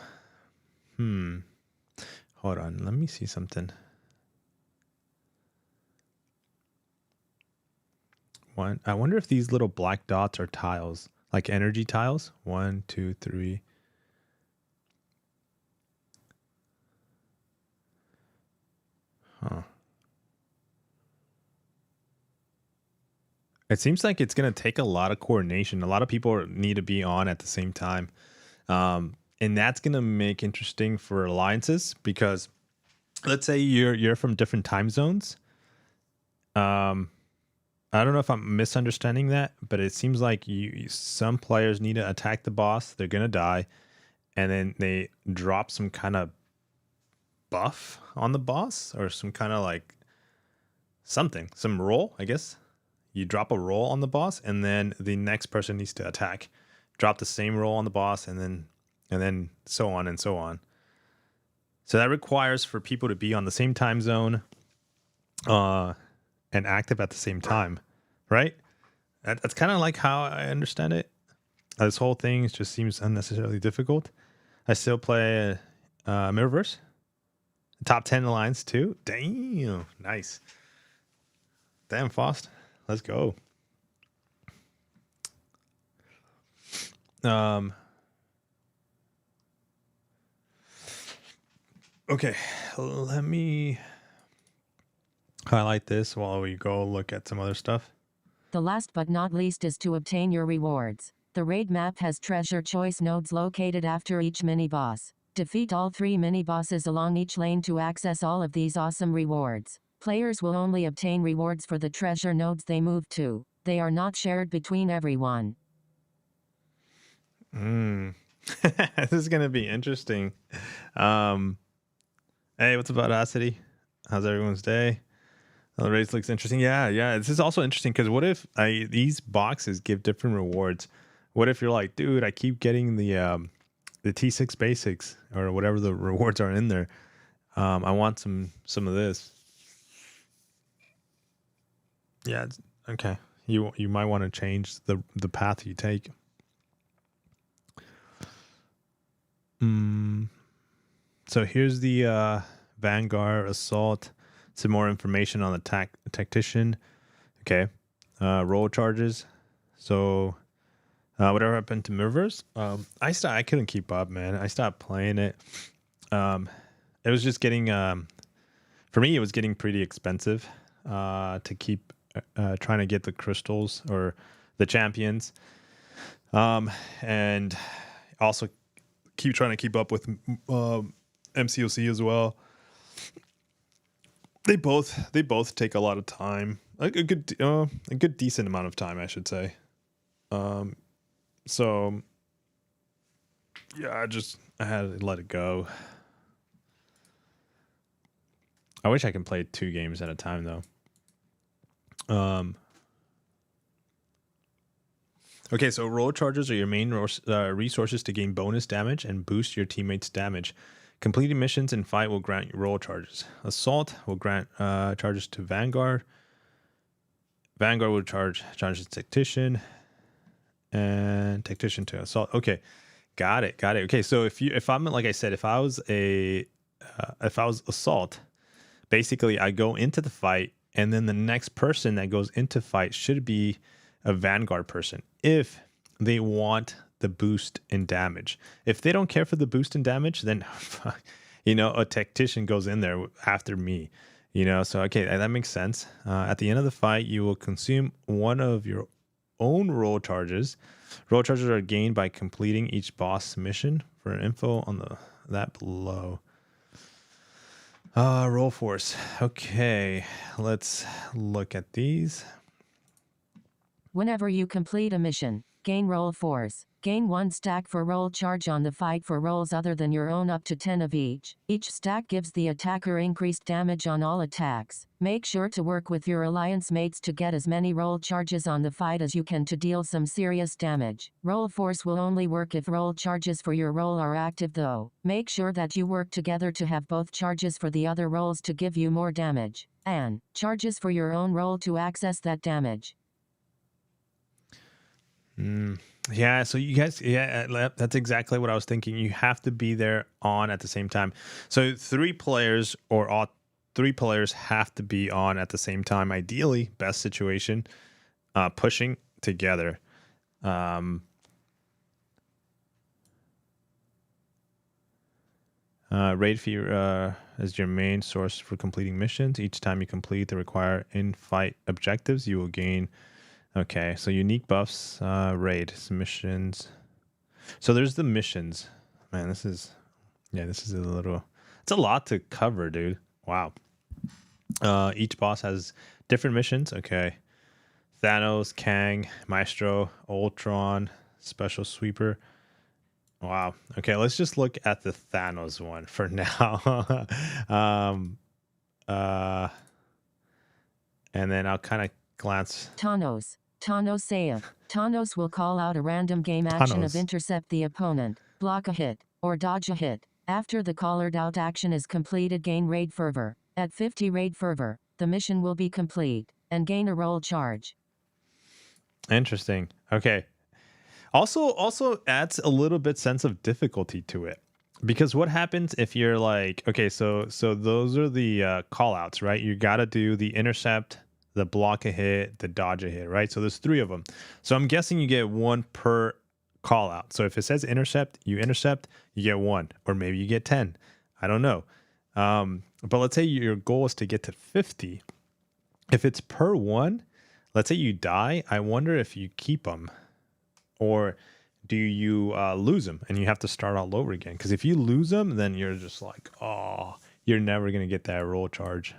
on, let me see something. I wonder if these little black dots are tiles. like energy tiles. 1, 2, 3. Huh. It seems like it's going to take a lot of coordination. A lot of people need to be on at the same time. And that's going to make interesting for alliances because let's say you're from different time zones. I don't know if I'm misunderstanding that, but it seems like some players need to attack the boss. They're going to die. And then they drop some kind of buff on the boss or some kind of like some roll, I guess. You drop a roll on the boss and then the next person needs to attack. Drop the same roll on the boss and then so on and so on. So that requires for people to be on the same time zone and active at the same time, right? That's kind of like how I understand it. This whole thing just seems unnecessarily difficult. I still play Mirrorverse. Top 10 alliance too. Damn, nice. Damn, Faust. Let's go. Okay, let me highlight this while we go look at some other stuff. The last but not least is to obtain your rewards. The raid map has treasure choice nodes located after each mini-boss. Defeat all 3 mini-bosses along each lane to access all of these awesome rewards. Players will only obtain rewards for the treasure nodes they move to. They are not shared between everyone. This is going to be interesting. Hey, what's up, Audacity? How's everyone's day? The race looks interesting. Yeah. This is also interesting because what if these boxes give different rewards? What if you're like, dude, I keep getting the T6 basics or whatever the rewards are in there. I want some of this. Yeah, okay. You might want to change the path you take. So here's the Vanguard Assault. Some more information on the tactician. Okay. Roll charges. So whatever happened to Mirrorverse? I couldn't keep up, man. I stopped playing it. It was just getting for me it was getting pretty expensive to keep trying to get the crystals or the champions. And also keep trying to keep up with MCOC as well. They both take a lot of time, a good decent amount of time, I should say. So yeah, I had to let it go. I wish I could play 2 games at a time though. Okay, so roll charges are your main resources to gain bonus damage and boost your teammates' damage. Completing missions in fight will grant you roll charges. Assault will grant charges to Vanguard. Vanguard will charge charges to Tactician. And Tactician to Assault. Okay, got it. Okay, so if I'm like I said, if I was Assault, basically I go into the fight, and then the next person that goes into fight should be a Vanguard person if they want the boost in damage. If they don't care for the boost in damage, then a tactician goes in there after me. So okay, that makes sense. At the end of the fight, you will consume one of your own roll charges. Roll charges are gained by completing each boss mission. For info on that below. Roll force. Okay, let's look at these. Whenever you complete a mission, gain roll force. Gain 1 stack for roll charge on the fight for rolls other than your own, up to 10 of each. Each stack gives the attacker increased damage on all attacks. Make sure to work with your alliance mates to get as many roll charges on the fight as you can to deal some serious damage. Roll force will only work if roll charges for your roll are active though. Make sure that you work together to have both charges for the other rolls to give you more damage, and charges for your own roll to access that damage. Yeah, so you guys, that's exactly what I was thinking. You have to be there on at the same time. So 3 players or all 3 players have to be on at the same time. Ideally, best situation, pushing together. Raid fee is your main source for completing missions. Each time you complete the required in-fight objectives, you will gain. Okay, so unique buffs, raid missions. So there's the missions. Man, this is a little. It's a lot to cover, dude. Wow. Each boss has different missions. Okay, Thanos, Kang, Maestro, Ultron, Special Sweeper. Wow. Okay, let's just look at the Thanos one for now. And then I'll kind of glance. Thanos. Thanos saith. Thanos will call out a random game action of Thanos. intercept the opponent, block a hit, or dodge a hit. After the colored out action is completed, gain raid fervor. At 50 raid fervor, the mission will be complete, and gain a roll charge. Interesting. Okay. Also adds a little bit sense of difficulty to it. Because what happens if you're like, okay, so those are the call outs, right? You got to do the intercept, the block a hit, the dodge a hit, right? So there's 3 of them. So I'm guessing you get 1 per call out. So if it says intercept, you get 1, or maybe you get 10. I don't know. But let's say your goal is to get to 50. If it's per 1, let's say you die, I wonder if you keep them. Or do you lose them and you have to start all over again? Because if you lose them, then you're just like, oh, you're never going to get that roll charge.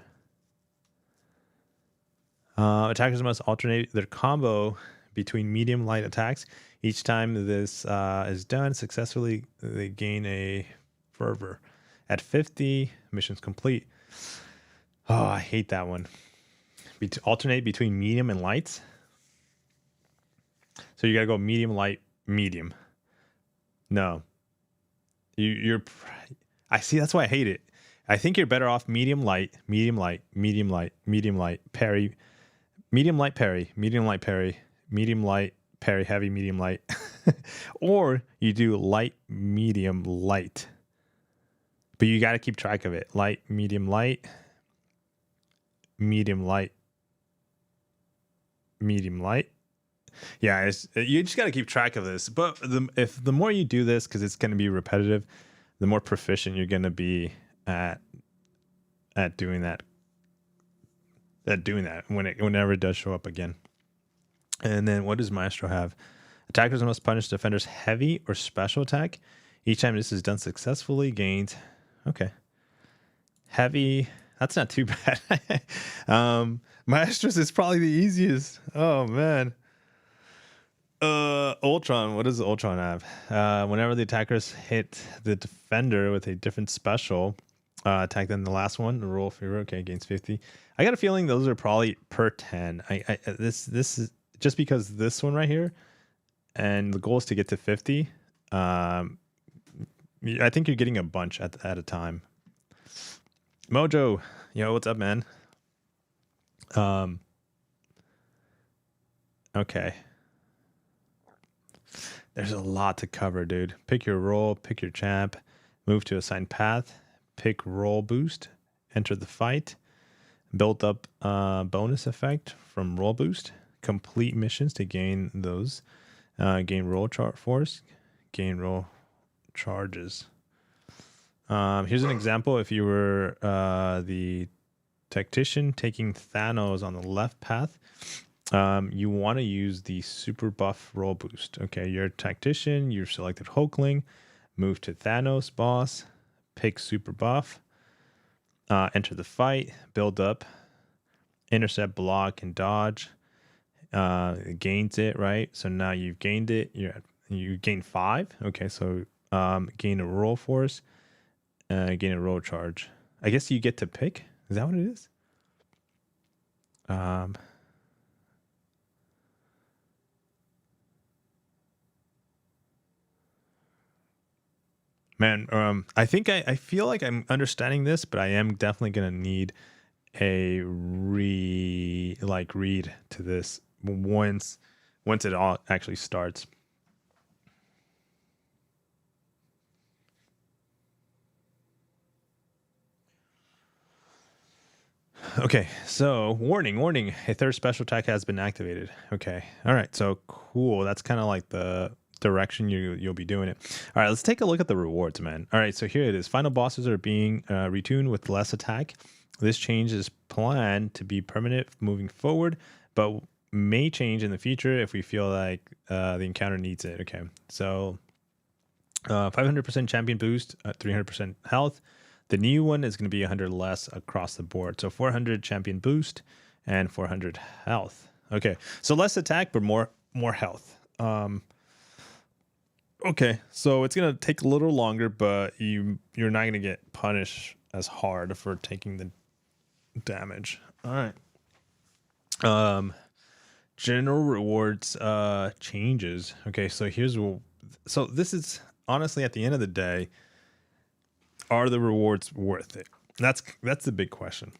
Attackers must alternate their combo between medium light attacks. Each time this is done successfully, they gain a fervor. At 50, mission's complete. Oh, I hate that one. Alternate between medium and lights. So you gotta go medium, light, medium. No. I see, that's why I hate it. I think you're better off medium, light, medium, light, medium, light, medium, light, parry, medium, light, parry, medium, light, parry, medium, light, parry, heavy, medium, light. Or you do light, medium, light. But you gotta keep track of it. Light, medium, light, medium, light, medium, light. Yeah, you just got to keep track of this. But the more you do this, because it's going to be repetitive, the more proficient you're going to be at doing that. Whenever it does show up again. And then what does Maestro have? Attackers must punish defenders' heavy or special attack. Each time this is done successfully, gained. Okay. Heavy. That's not too bad. Maestro's is probably the easiest. Oh man. Ultron. What does Ultron have? Whenever the attackers hit the defender with a different special attack than the last one, the roll fever. Okay, gains 50. I got a feeling those are probably per 10. This is just because this one right here, and the goal is to get to 50. I think you're getting a bunch at a time. Mojo, yo, what's up, man? Okay. There's a lot to cover, dude. Pick your role, pick your champ, move to assigned path, pick role boost, enter the fight, build up bonus effect from role boost, complete missions to gain those, gain role force, gain role charges. Here's an example. If you were the tactician taking Thanos on the left path, you want to use the super buff roll boost. Okay, you're a tactician, you've selected Hulkling, move to Thanos boss, pick super buff, enter the fight, build up, intercept, block, and dodge. It gains it, right? So now you've gained it. You gain 5. Okay, so gain a roll force, gain a roll charge. I guess you get to pick. Is that what it is? Man, I think I feel like I'm understanding this, but I am definitely gonna need a read to this once it all actually starts. Okay, so warning, a third special attack has been activated. Okay, all right, so cool. That's kind of like the direction you'll be doing it. All right, let's take a look at the rewards, man. All right, so here it is. Final bosses are being retuned with less attack. This change is planned to be permanent moving forward, but may change in the future if we feel like the encounter needs it. Okay, so 500% champion boost, 300% health. The new one is going to be 100 less across the board. So 400 champion boost and 400 health. Okay, so less attack, but more health. Okay, so it's gonna take a little longer, but you're not gonna get punished as hard for taking the damage. All right. General rewards changes. Okay, so so this is honestly at the end of the day, are the rewards worth it? That's the big question.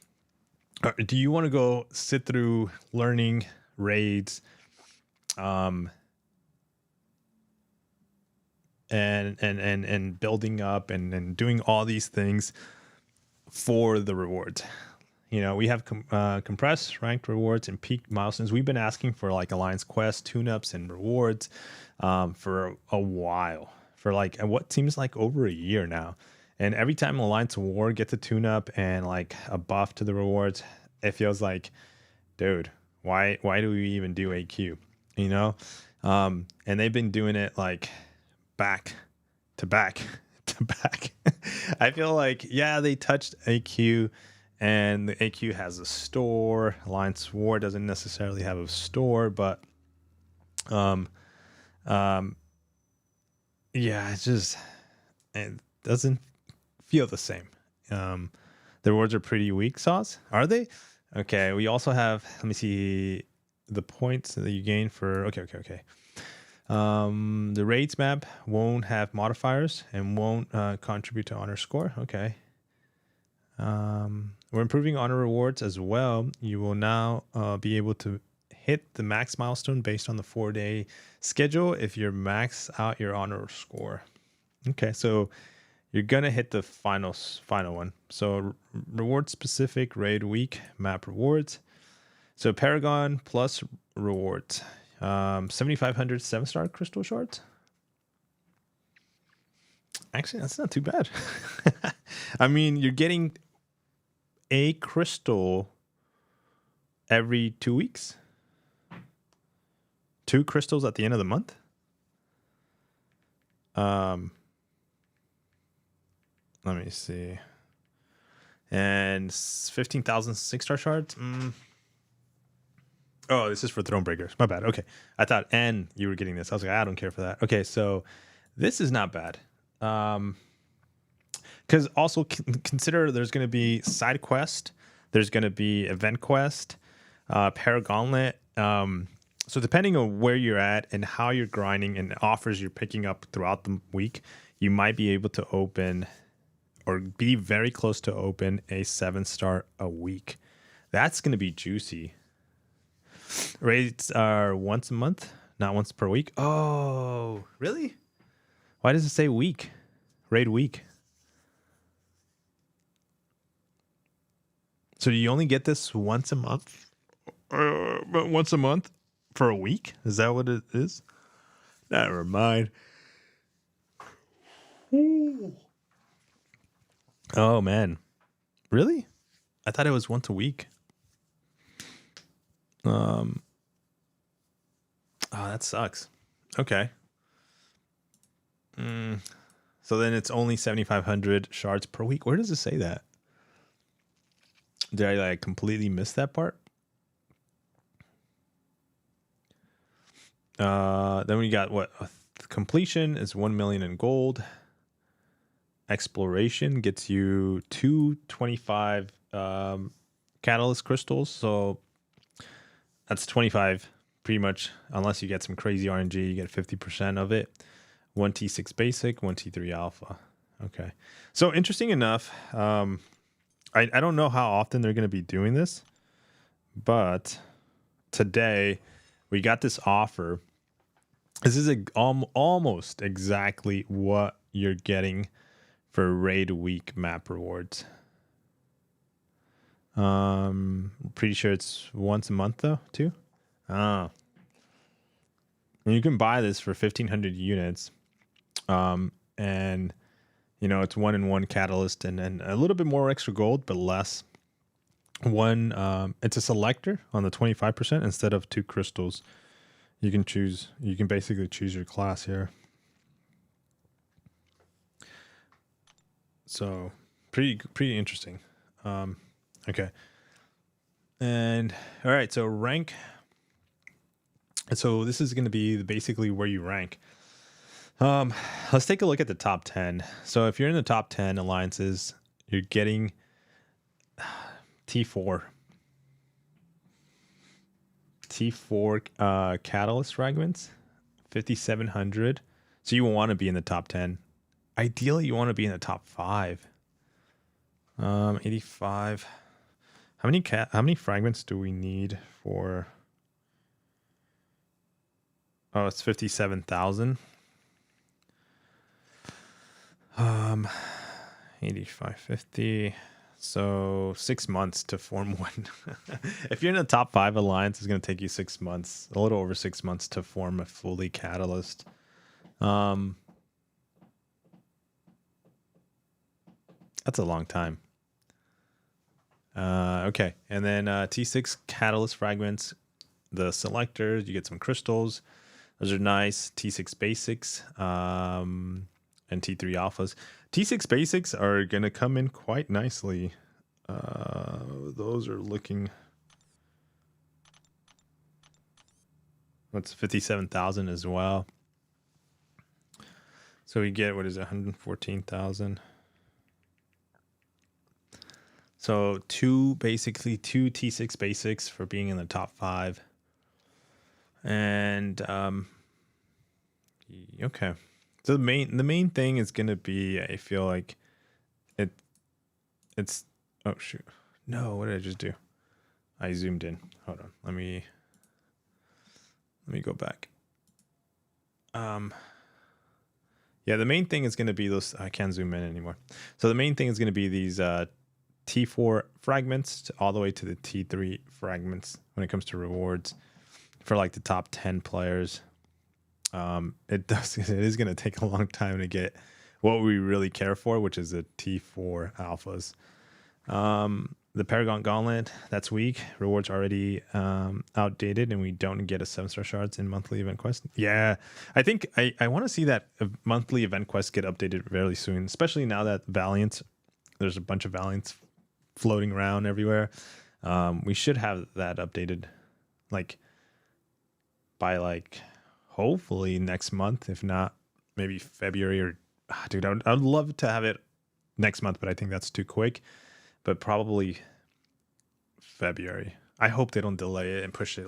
Do you want to go sit through learning raids, and building up and doing all these things for the rewards? You know, we have compressed ranked rewards and peak milestones. We've been asking for like Alliance Quest tune-ups and rewards for a while, for like what seems like over a year now. And every time Alliance War gets a tune-up and like a buff to the rewards, it feels like, dude, why do we even do AQ? You know? And they've been doing it like back to back to back. I feel like, yeah, they touched AQ, and the AQ has a store. Alliance War doesn't necessarily have a store, but yeah, it doesn't feel the same. The rewards are pretty weak sauce. Are they? Okay, we also have, let me see the points that you gain for, okay. The raids map won't have modifiers and won't contribute to honor score. Okay. We're improving honor rewards as well. You will now be able to hit the max milestone based on the 4-day schedule if you max out your honor score. Okay, so you're gonna hit the final one. So reward specific raid week map rewards. So Paragon plus rewards. 7,500 7-star crystal shards. Actually, that's not too bad. I mean, you're getting a crystal every 2 weeks. 2 crystals at the end of the month. Let me see. And 15,000 6-star shards. Oh, this is for Thronebreakers. My bad. Okay. I thought, and you were getting this. I was like, I don't care for that. Okay, so this is not bad. Because also consider there's going to be side quest. There's going to be event quest, Paragauntlet. So depending on where you're at and how you're grinding and offers you're picking up throughout the week, you might be able to open or be very close to open a 7-star a week. That's going to be juicy. Raids are once a month, not once per week. Oh, really? Why does it say week? Raid week. So do you only get this once a month? Once a month for a week? Is that what it is? Never mind. Oh, man. Really? I thought it was once a week. Oh, that sucks. Okay. So then it's only 7,500 shards per week. Where does it say that? Did I like completely miss that part? Then we got what? Completion is 1 million in gold. Exploration gets you 225 catalyst crystals. So that's 25 pretty much, unless you get some crazy RNG, you get 50% of it. 1 T6 basic, 1 T3 alpha. Okay. So interesting enough, I don't know how often they're going to be doing this, but today we got this offer. This is almost exactly what you're getting for raid week map rewards. Pretty sure it's once a month though, too. And you can buy this for 1,500 units. And you know, it's 1-in-1 catalyst and then a little bit more extra gold, but less. It's a selector on the 25% instead of 2 crystals. You can basically choose your class here. So pretty interesting. Okay. And all right, so rank. So this is going to be basically where you rank. Let's take a look at the top 10. So if you're in the top 10 alliances, you're getting T4 catalyst fragments, 5,700. So you want to be in the top 10. Ideally, you want to be in the top 5. 85. How many fragments do we need for? Oh, it's 57,000. 8550. So 6 months to form one. If you're in the top 5 alliance, it's going to take you 6 months, a little over 6 months to form a fully catalyst. That's a long time. Okay, and then T6 catalyst fragments, the selectors, you get some crystals. Those are nice. T6 basics and T3 alphas. T6 basics are going to come in quite nicely. Those are looking... That's 57,000 as well. So we get, what is it, 114,000. So basically two T6 basics for being in the top 5. And okay. So the main thing is gonna be, I feel like it's oh shoot. No, what did I just do? I zoomed in. Hold on. Let me go back. Yeah, the main thing is gonna be those. I can't zoom in anymore. So the main thing is gonna be these T4 fragments all the way to the T3 fragments when it comes to rewards for like the top 10 players. It is going to take a long time to get what we really care for, which is the T4 alphas. The Paragon Gauntlet, that's weak. Rewards already outdated, and we don't get a 7-star shards in monthly event quest. Yeah, I think I want to see that monthly event quest get updated fairly soon, especially now that there's a bunch of Valiants floating around everywhere. We should have that updated by hopefully next month, if not maybe February or dude, I'd love to have it next month, but I think that's too quick. But probably February. I hope they don't delay it and push it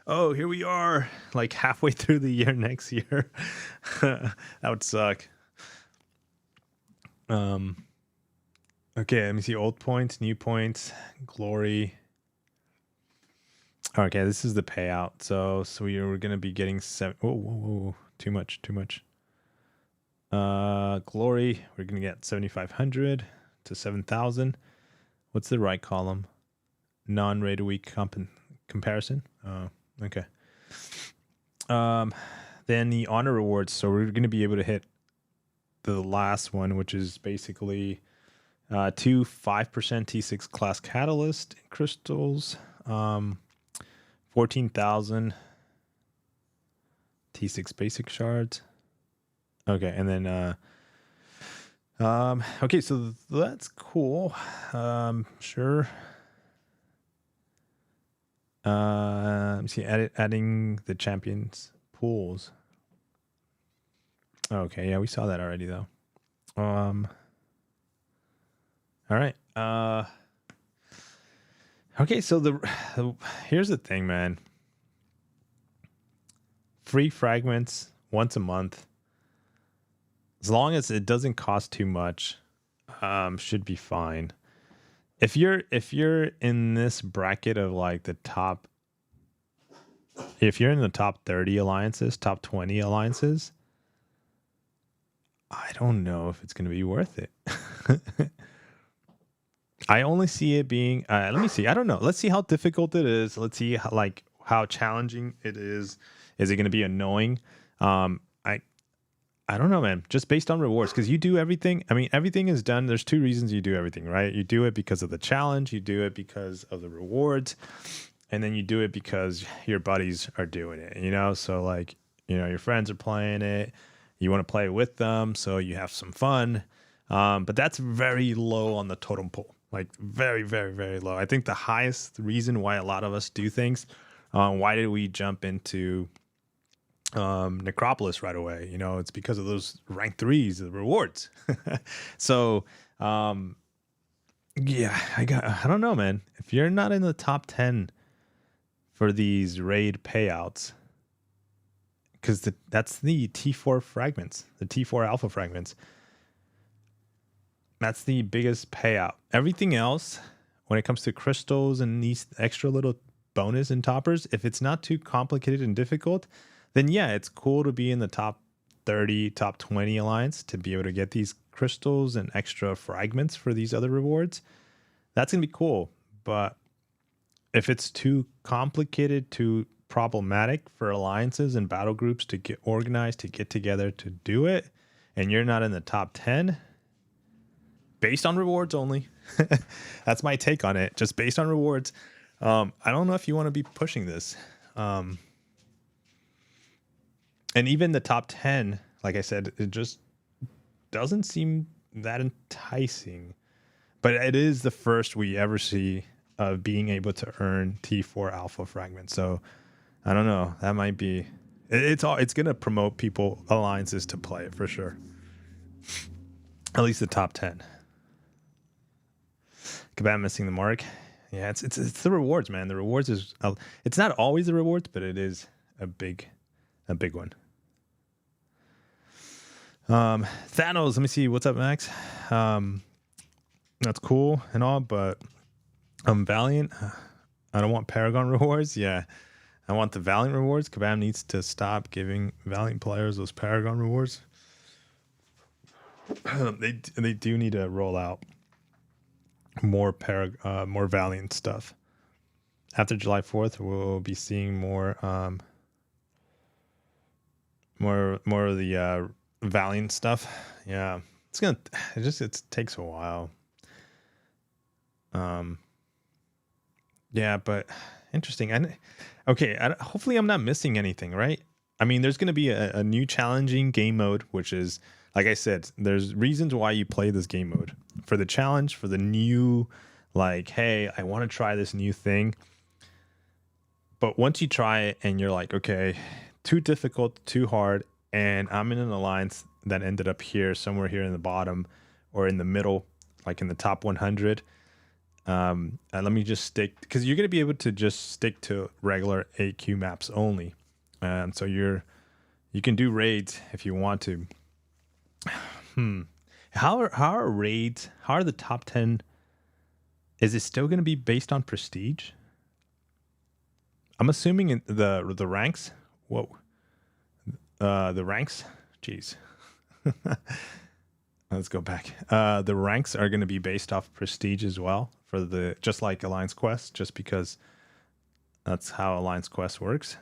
oh, here we are, halfway through the year next year. That would suck. Okay, let me see old points, new points, glory. Okay, this is the payout. So we're gonna be getting 7. Whoa, too much. Glory, we're gonna get 7,500 to 7,000. What's the right column? Non-raid a week comparison. Oh, okay. Then the honor rewards. So we're gonna be able to hit the last one, which is basically 2 5% T6 class catalyst crystals. 14,000 T6 basic shards. Okay, and then okay, so that's cool. Sure. Let me see, adding the champions pools. Okay, yeah, we saw that already though. All right. Okay, so here's the thing, man. Free fragments once a month, as long as it doesn't cost too much, should be fine. If you're in this bracket of the top, if you're in the top 30 alliances, top 20 alliances, I don't know if it's going to be worth it. I only see it being, let me see. I don't know. Let's see how difficult it is. Let's see how challenging it is. Is it going to be annoying? I don't know, man. Just based on rewards, because you do everything. I mean, everything is done. There's two reasons you do everything, right? You do it because of the challenge. You do it because of the rewards, and then you do it because your buddies are doing it. You know, so like, you know, your friends are playing it. You want to play with them, so you have some fun. But that's very low on the totem pole. Like very, very, very low. I think the highest reason why a lot of us do things. Why did we jump into Necropolis right away? You know, it's because of those rank 3s, the rewards. So yeah, I don't know, man. If you're not in the top 10 for these raid payouts, because that's the T4 fragments, the T4 alpha fragments, that's the biggest payout. Everything else, when it comes to crystals and these extra little bonus and toppers, if it's not too complicated and difficult, then yeah, it's cool to be in the top 30, top 20 alliance to be able to get these crystals and extra fragments for these other rewards. That's going to be cool. But if it's too complicated, too problematic for alliances and battle groups to get organized, to get together to do it, and you're not in the top 10, based on rewards only, that's my take on it, just based on rewards, I don't know if you want to be pushing this. And even the top 10, like I said, it just doesn't seem that enticing. But it is the first we ever see of being able to earn T4 alpha fragments. So I don't know. That might be. It's going to promote people, alliances, to play it for sure. At least the top 10. Kabam missing the mark. Yeah, it's the rewards, man. The rewards is. It's not always the rewards, but it is a big one. Thanos, let me see. What's up, Max? That's cool and all, but Valiant. I don't want Paragon rewards. Yeah, I want the Valiant rewards. Kabam needs to stop giving Valiant players those Paragon rewards. They do need to roll out more more Valiant stuff. After July 4th, we'll be seeing more of the Valiant stuff. Yeah, it takes a while. Yeah, but interesting. Hopefully I'm not missing anything, right? I mean, there's going to be a new challenging game mode, which is, like I said, there's reasons why you play this game mode. For the challenge, for the new, like, hey, I want to try this new thing. But once you try it and you're like, okay, too difficult, too hard, and I'm in an alliance that ended up here, somewhere here in the bottom or in the middle, like in the top 100. Let me just stick, because you're going to be able to just stick to regular AQ maps only. So you can do raids if you want to. How are raids? How are the top 10? Is it still going to be based on prestige? I'm assuming in the ranks. Whoa. The ranks. Jeez. Let's go back. The ranks are going to be based off prestige as well, for just like Alliance Quest, just because that's how Alliance Quest works.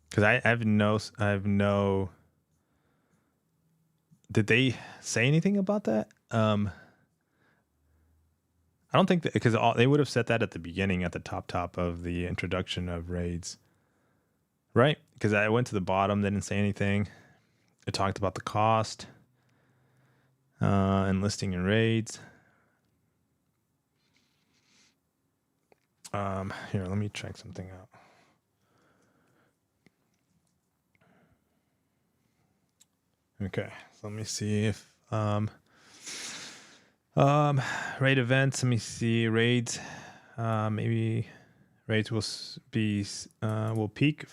Because I have no. Did they say anything about that? I don't think that, because they would have said that at the beginning, at the top of the introduction of raids, right? Because I went to the bottom, they didn't say anything. It talked about the cost, enlisting in raids. Here, let me check something out. Okay, so let me see if raid events. Let me see raids. Maybe raids will peak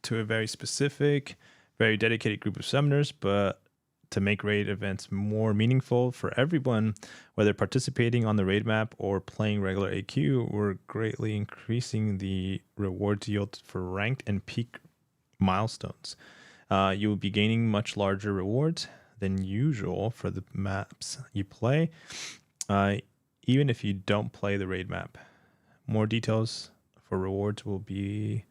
to a very specific, very dedicated group of summoners, but to make raid events more meaningful for everyone, whether participating on the raid map or playing regular AQ, we're greatly increasing the rewards yield for ranked and peak milestones. You will be gaining much larger rewards than usual for the maps you play, even if you don't play the raid map. More details for rewards will be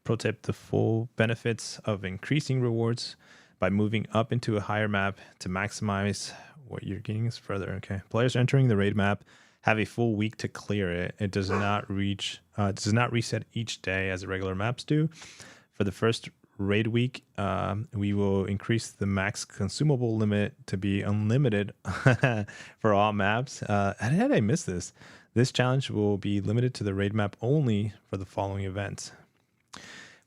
pro tip: the full benefits of increasing rewards by moving up into a higher map to maximize what you're getting is further. Okay. Players entering the raid map have a full week to clear it. It does not reset each day as the regular maps do. For the first raid week, we will increase the max consumable limit to be unlimited for all maps. How did I miss this? This challenge will be limited to the raid map only for the following events.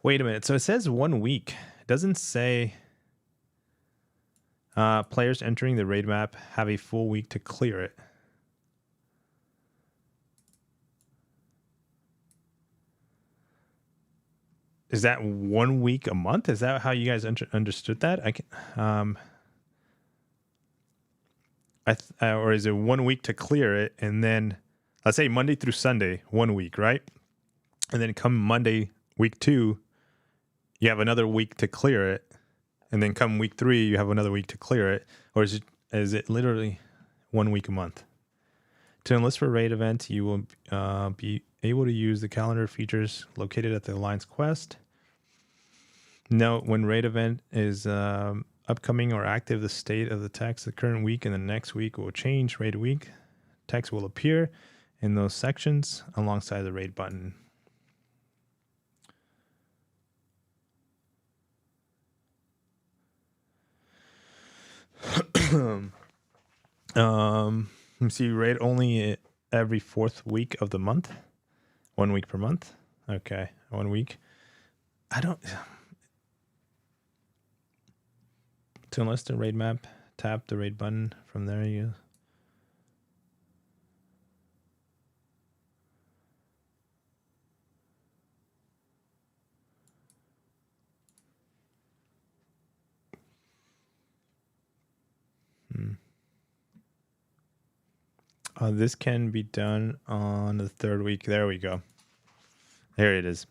Wait a minute. So it says 1 week. It doesn't say players entering the raid map have a full week to clear it. Is that 1 week a month? Is that how you guys understood that? Or is it 1 week to clear it, and then let's say Monday through Sunday, 1 week, right? And then come Monday, week 2, you have another week to clear it, and then come week 3, you have another week to clear it, or is it literally 1 week a month? To enlist for raid events, you will be able to use the calendar features located at the Alliance quest. Note, when raid event is upcoming or active, the state of the text the current week and the next week will change. Raid week text will appear in those sections alongside the raid button. Let me see, raid only every 4th week of the month. 1 week per month. Okay, 1 week. To enlist the raid map, tap the raid button. From there you this can be done on the 3rd week. There we go. There it is.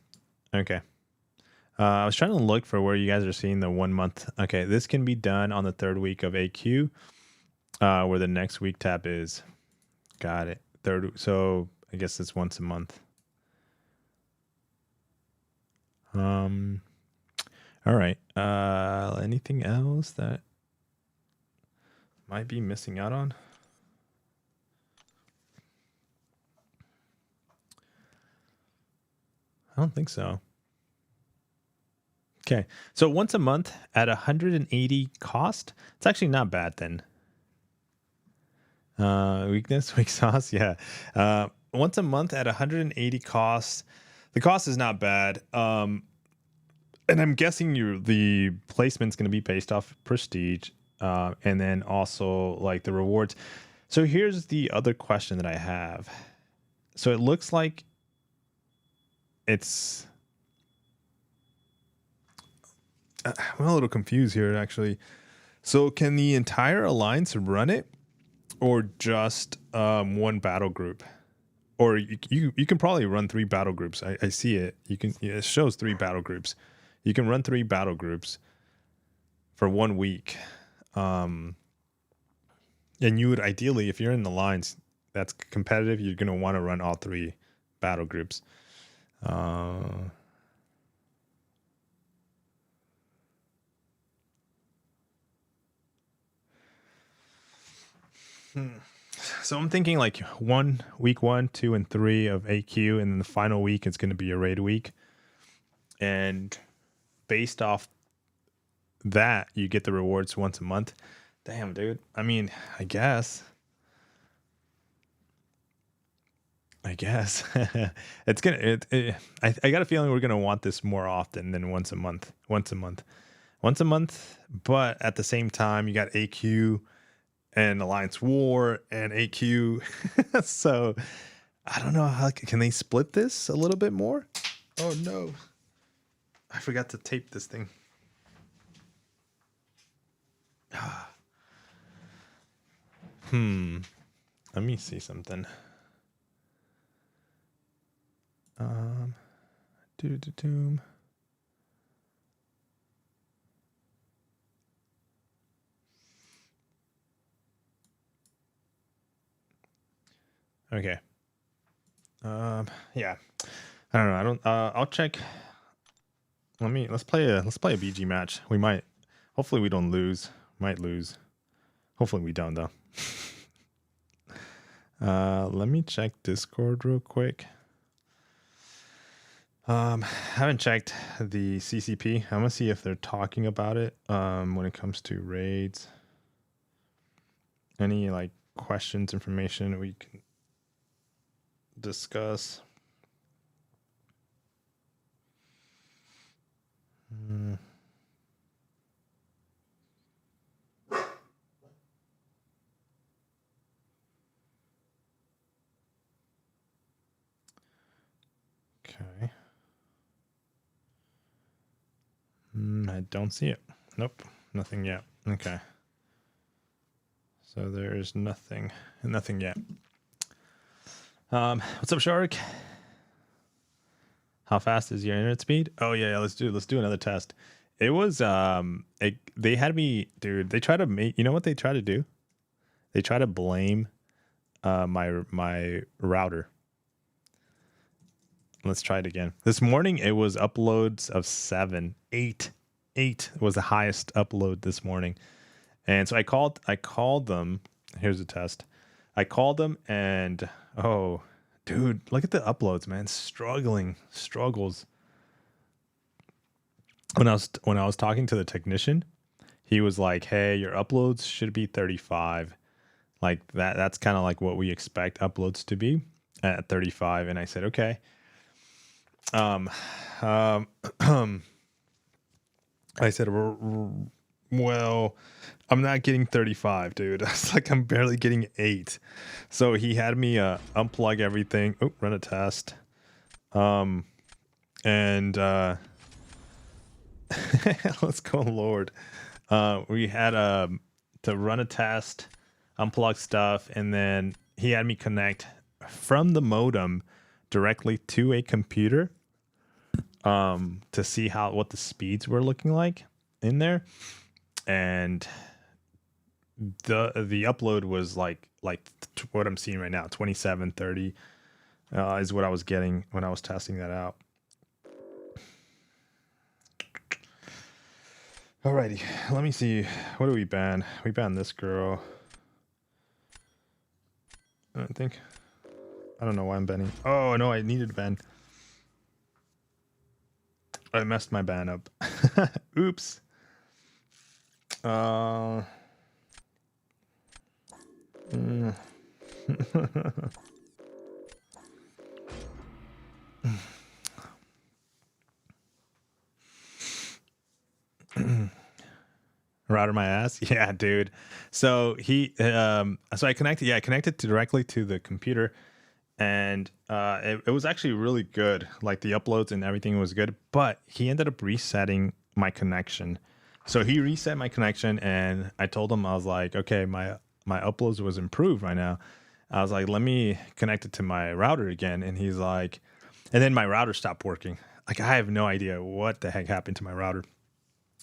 Okay. I was trying to look for where you guys are seeing the 1 month. Okay, this can be done on the 3rd week of AQ, where the next week tab is. Got it. So I guess it's once a month. All right. Anything else that might be missing out on? I don't think so. Okay, so once a month at 180 cost, it's actually not bad then. Weakness, weak sauce, yeah. Once a month at 180 cost, the cost is not bad. And I'm guessing the placement's going to be based off prestige, and then also like the rewards. So here's the other question that I have. So it looks like it's... I'm a little confused here, actually. So can the entire alliance run it, or just one battle group? Or you can probably run 3 battle groups. I see it. It shows 3 battle groups. You can run 3 battle groups for 1 week. And you would ideally, if you're in the alliance that's competitive, you're gonna want to run all 3 battle groups. So I'm thinking like week 1, 2, and 3 of AQ, and then the final week is going to be a raid week. And based off that, you get the rewards once a month. Damn, dude. I mean, I guess it's gonna. I got a feeling we're gonna want this more often than once a month. But at the same time, you got AQ and Alliance War and AQ. So I don't know how can they split this a little bit more? Oh no. I forgot to tape this thing. Let me see something. Doom. Okay. Yeah. I don't know. I don't. I'll check. Let's play a BG match. We might. Hopefully we don't lose. Might lose. Hopefully we don't though. Let me check Discord real quick. Haven't checked the CCP. I'm gonna see if they're talking about it. When it comes to raids. Any like questions, information we can discuss. Okay. I don't see it. Nope, nothing yet. Okay. So there's nothing yet. What's up, Shark? How fast is your internet speed? Oh yeah, let's do another test. It was they had me, dude. They try to make, you know what they try to do? They try to blame my router. Let's try it again. This morning it was uploads of 7, 8 was the highest upload this morning. And so I called them. Here's the test. I called them and oh, dude, look at the uploads, man. Struggles. When I was talking to the technician, he was like, "Hey, your uploads should be 35." Like that's kind of like what we expect uploads to be at 35. And I said, "Okay." I said, "Well, I'm not getting 35, dude." It's like I'm barely getting 8. So he had me unplug everything. Oh, run a test. And let's go, Lord. We had to run a test, unplug stuff, and then he had me connect from the modem directly to a computer to see what the speeds were looking like in there. And the upload was like what I'm seeing right now, 27, 30 is what I was getting when I was testing that out. Alrighty, let me see. What do we ban? We banned this girl. I don't know why I'm banning. Oh no, I needed to ban. I messed my ban up. Oops. Router my ass. Yeah, dude. So I connected directly to the computer, and it was actually really good. Like the uploads and everything was good, but he ended up resetting my connection. So he reset my connection, and I told him, I was like, okay, my uploads was improved right now. I was like, let me connect it to my router again. And he's like, and then my router stopped working. Like, I have no idea what the heck happened to my router.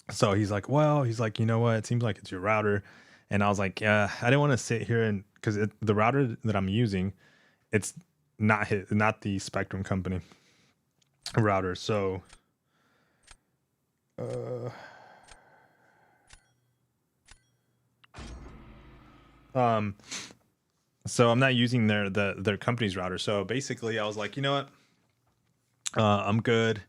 So he's like, you know what? It seems like it's your router. And I was like, I didn't want to sit here and, because the router that I'm using, it's not the Spectrum company router. So, so I'm not using their company's router. So basically I was like, you know what? I'm good.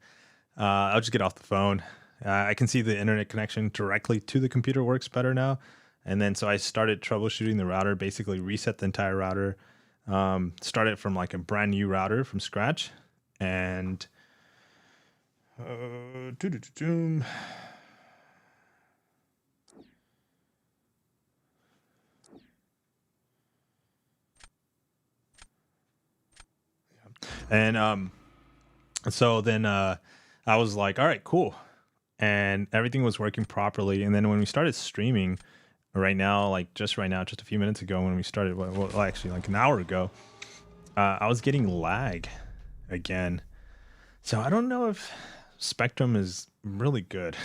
I'll just get off the phone. I can see the internet connection directly to the computer works better now. And then so I started troubleshooting the router, basically reset the entire router, started from like a brand new router from scratch. And so then I was like, all right, cool. And everything was working properly. And then when we started streaming just a few minutes ago, when we started, well actually like an hour ago, I was getting lag again. So I don't know if Spectrum is really good.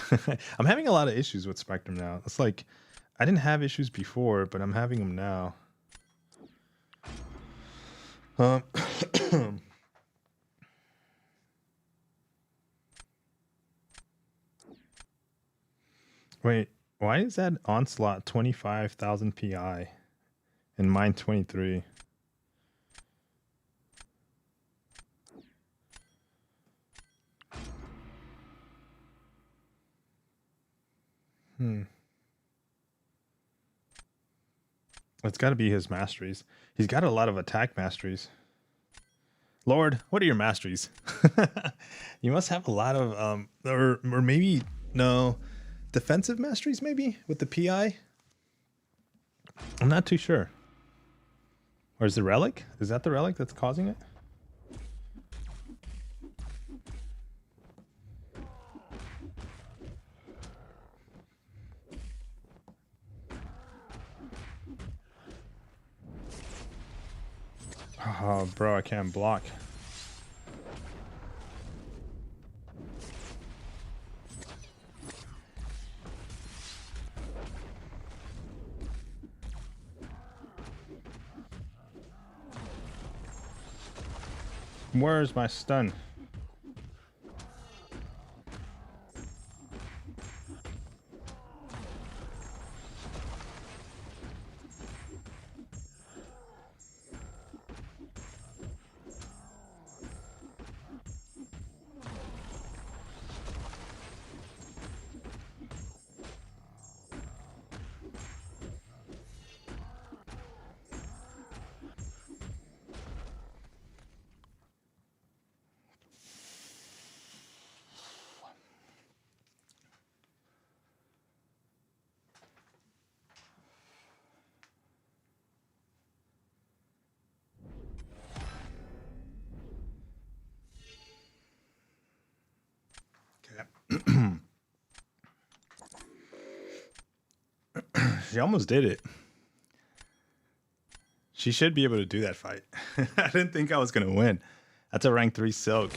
I'm having a lot of issues with Spectrum now. It's like, I didn't have issues before, but I'm having them now. Um, wait, why is that onslaught 25,000 PI and mine 23? It's got to be his masteries. He's got a lot of attack masteries. Lord, what are your masteries? You must have a lot of or maybe no defensive masteries, maybe with the PI. I'm not too sure. Or is the relic? Is that the relic that's causing it? Oh, bro, I can't block. Where's my stun? She almost did it. She should be able to do that fight. I didn't think I was going to win. That's a rank 3 silk.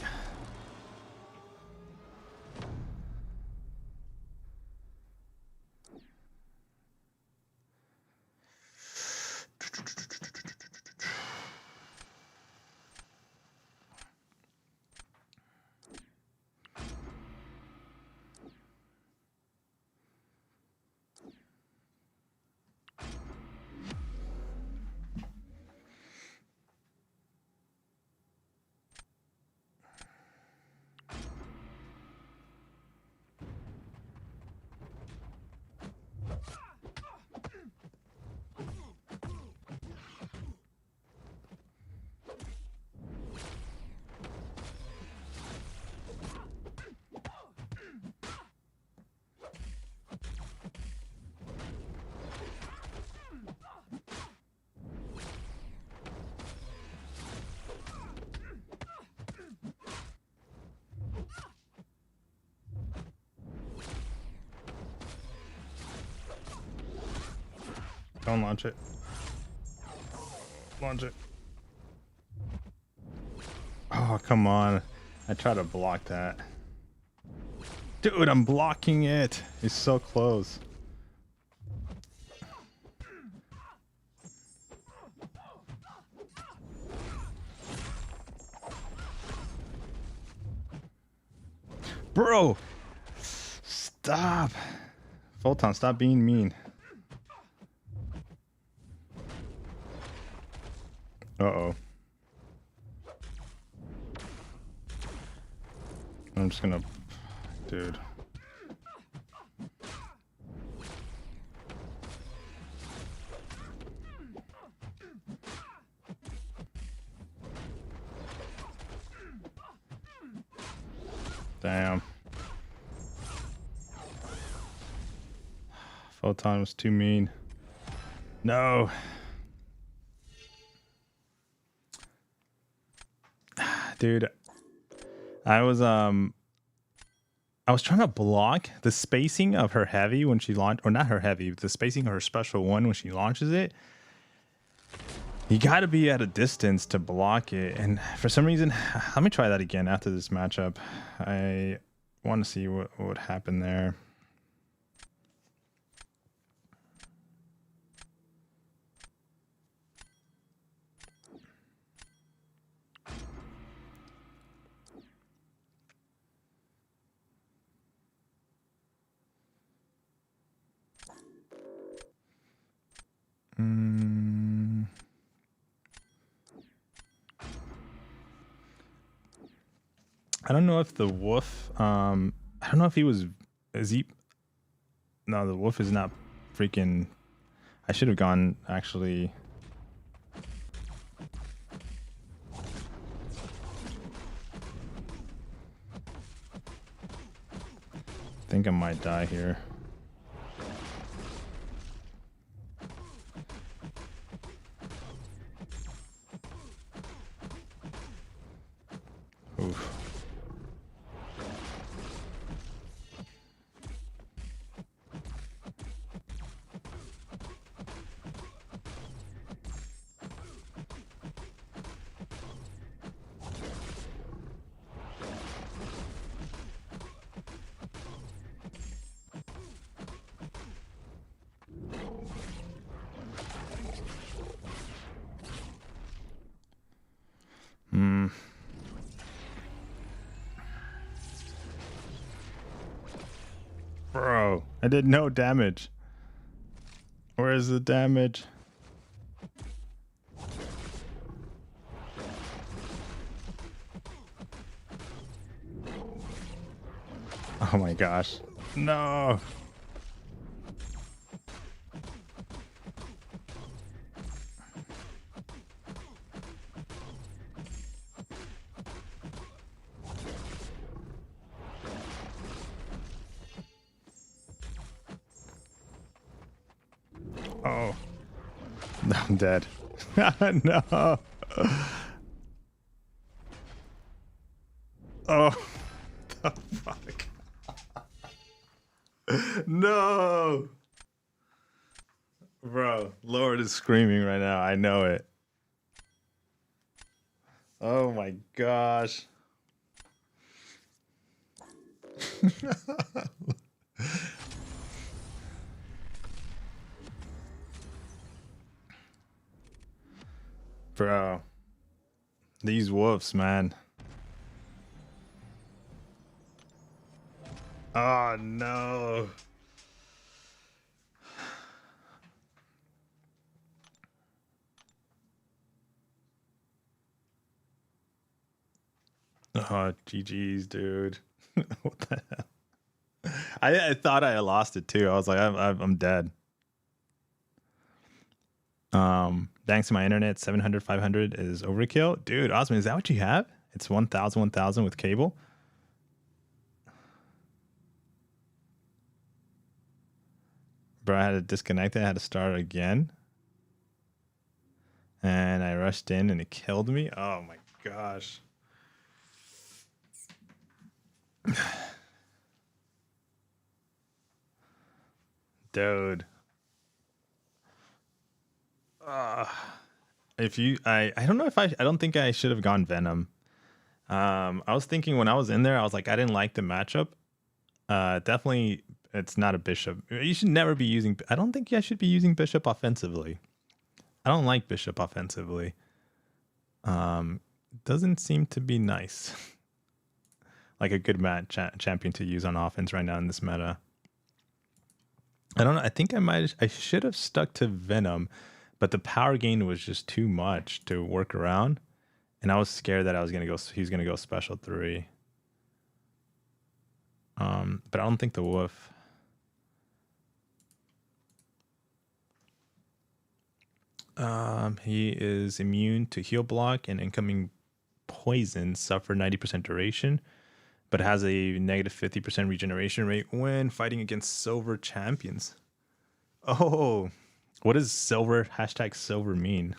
Don't launch it. Launch it. Oh, come on. I tried to block that. Dude, I'm blocking it. He's so close. Bro! Stop! Photon, stop being mean. Uh-oh. I'm just gonna... Dude. Damn. Photon was too mean. No. Dude, I was trying to block the spacing of her heavy when she launched, or not her heavy, the spacing of her special one when she launches it. You got to be at a distance to block it, and for some reason, let me try that again after this matchup. I want to see what would happen there. I don't know if the wolf. I don't know if he was. Is he? No, the wolf is not freaking. I should have gone actually. I think I might die here. Oof. Bro, I did no damage. Where is the damage? Oh my gosh. No. Oh. No, I'm dead. No. Oh. The fuck. No. Bro, Lord is screaming right now. I know it. Oh my gosh. Bro, these wolves, man. Oh no. Oh, GG's, dude. What the hell? I thought I lost it too. I was like, I'm dead. Thanks to my internet, 700, 500 is overkill. Dude, Osman, is that what you have? It's 1,000, 1,000 with cable? Bro, I had to disconnect it. I had to start again. And I rushed in and it killed me. Oh my gosh. Dude. If you, I don't know if I don't think I should have gone Venom. I was thinking when I was in there, I was like, I didn't like the matchup. Definitely, it's not a Bishop. You should never be using, I don't think I should be using Bishop offensively. I don't like Bishop offensively. Doesn't seem to be nice. Like a good champion to use on offense right now in this meta. I don't know. I think I should have stuck to Venom, but the power gain was just too much to work around. And I was scared that he's gonna go special 3. But I don't think the wolf. He is immune to heal block and incoming poison, suffer 90% duration, but has a negative 50% regeneration rate when fighting against silver champions. Oh, what does silver #silver mean?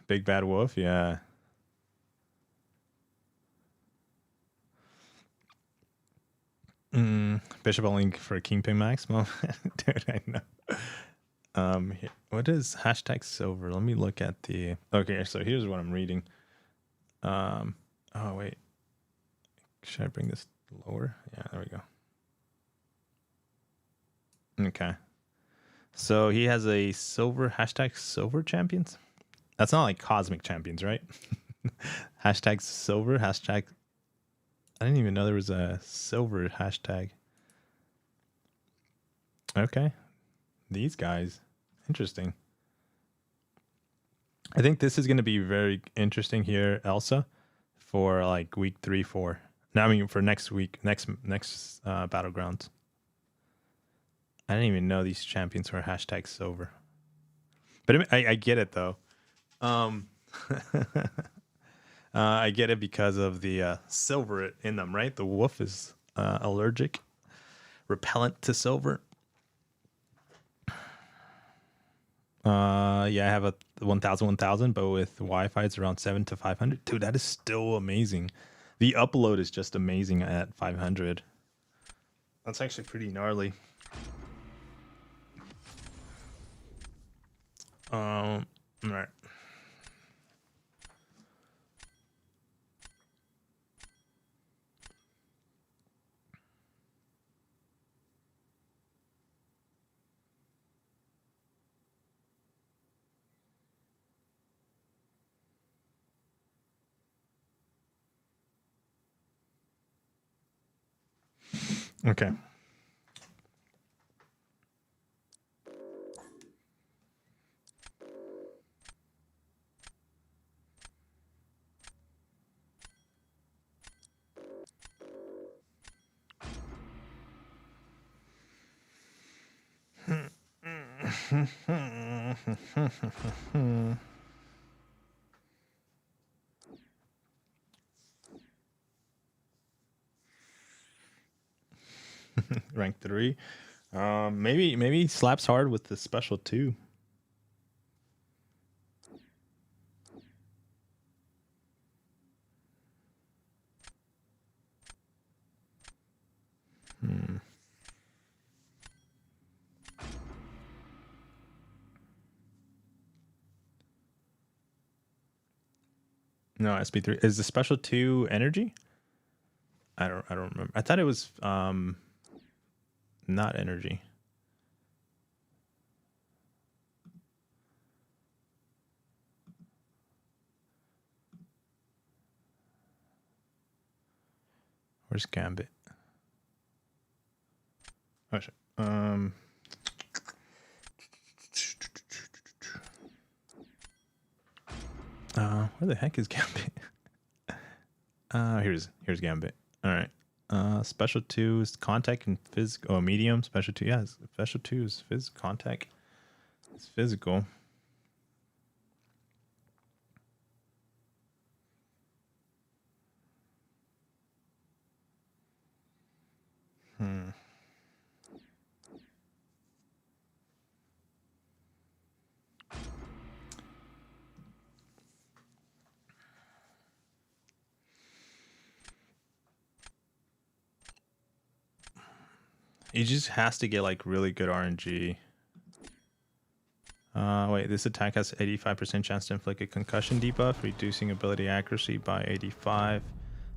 Big bad wolf, yeah. Bishop only for Kingpin Max. Well, dude, I know. What is #silver? Let me look at the. Okay, so here's what I'm reading. Oh wait, should I bring this lower? Yeah, there we go. Okay, so he has a silver #silver champions. That's not like cosmic champions, right? #silver #. I didn't even know there was a silver hashtag. Okay. These guys. Interesting. I think this is going to be very interesting here, Elsa, for like week 3, 4. No, I mean for next week, next Battlegrounds. I didn't even know these champions were hashtag silver. But I get it though. I get it because of the silver in them, right? The wolf is allergic, repellent to silver. Yeah, I have a 1000, but with Wi-Fi it's around 7 to 500. Dude, that is still amazing. The upload is just amazing at 500. That's actually pretty gnarly. All right. Okay. Rank 3. Maybe slaps hard with the special 2. No, SP3 is the special 2 energy. I don't remember. I thought it was not energy. Where's Gambit? Oh shit. Where the heck is Gambit? Here's Gambit. All right. Special 2 is contact and physical. Oh, medium. Special 2, yeah. Special 2 is contact. It's physical. He just has to get like really good RNG. Wait, this attack has 85% chance to inflict a concussion debuff, reducing ability accuracy by 85.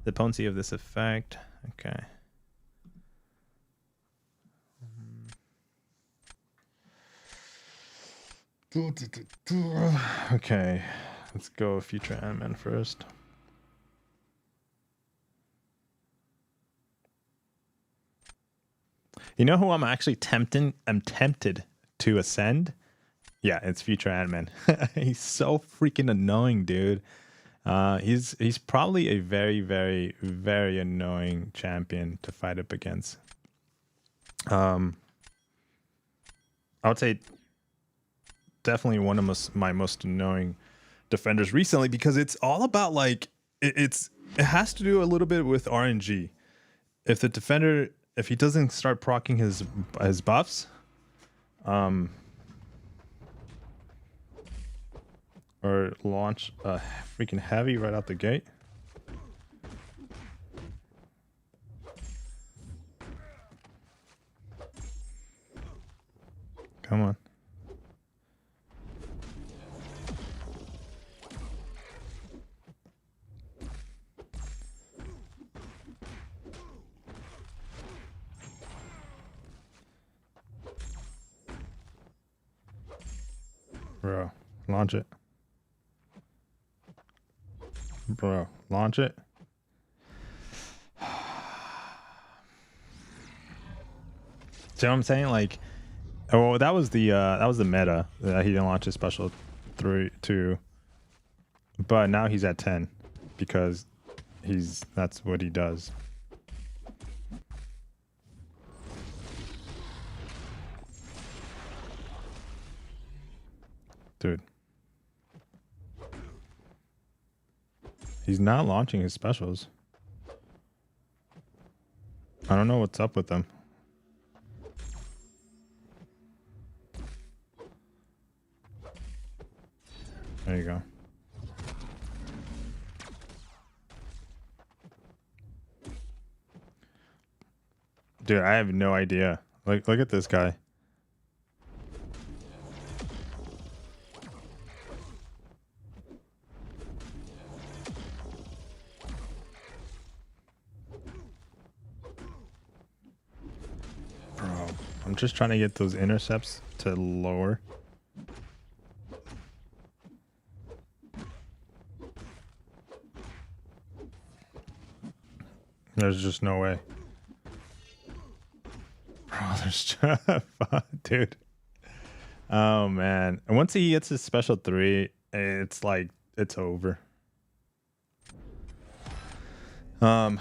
The potency of this effect. Okay. Okay. Let's go future Ant-Man first. You know who I'm actually tempted to ascend? Yeah, it's future Ant-Man. He's so freaking annoying, dude. He's probably a very, very, very annoying champion to fight up against. I would say definitely one of my most annoying defenders recently, because it's all about like it has to do a little bit with RNG. If the defender, if he doesn't start proccing his buffs, or launch a freaking heavy right out the gate. Come on. Bro, launch it. Bro, launch it. See what I'm saying? Like, oh, that was the meta that he didn't launch his special 2. But now he's at 10 because that's what he does. Dude. He's not launching his specials. I don't know what's up with them. There you go. Dude, I have no idea. Like, look at this guy. Bro, I'm just trying to get those intercepts to lower. There's just no way. Bro, there's dude. Oh man. And once he gets his special 3, it's like it's over. Damn.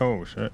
Oh shit.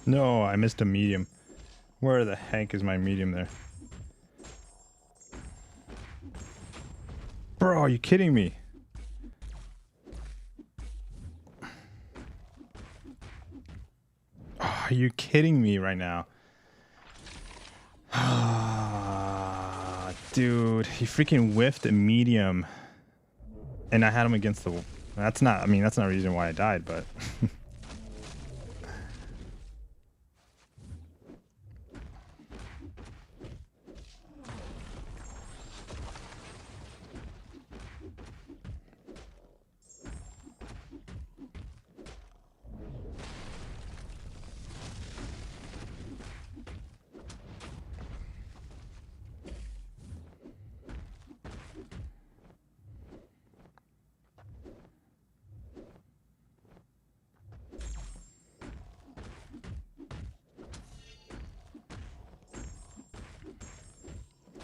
No, I missed a medium. Where the heck is my medium there? Bro, are you kidding me? Oh, are you kidding me right now? Dude, he freaking whiffed a medium. And I had him against the... That's not... I mean, that's not a reason why I died, but...